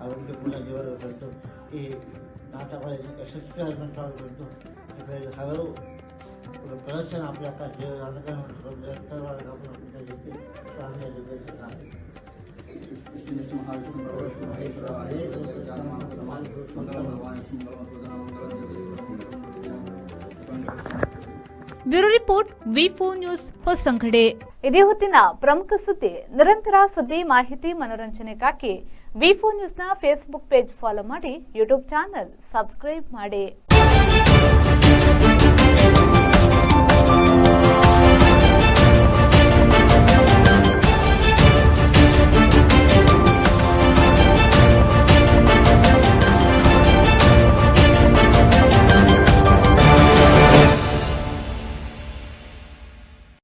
ಅವರಿಗೆ ಕೂಡ ಜೀವನ ಬಂತು. ಈ ನಾಟಕಗಳಲ್ಲಿ ಯಶಸ್ವಿಯಾದಂಥದ್ದು ಹಲವು ಪ್ರದರ್ಶನ आपल्या निरंतरवाद ಬ್ಯೂರೋ ರಿಪೋರ್ಟ್ ವಿ4 ನ್ಯೂಸ್ ಹೊಸಂಗಡೆ. ಇದೇ ಹೊತ್ತಿನ ಪ್ರಮುಖ ಸುದ್ದಿ. ನಿರಂತರ ಸುದ್ದಿ, ಮಾಹಿತಿ, ಮನೋರಂಜನೆಗಾಗಿ ವಿ4 ನ್ಯೂಸ್ನ ಫೇಸ್ಬುಕ್ ಪೇಜ್ ಫಾಲೋ ಮಾಡಿ, ಯೂಟ್ಯೂಬ್ ಚಾನೆಲ್ ಸಬ್ಸ್ಕ್ರೈಬ್ ಮಾಡಿ.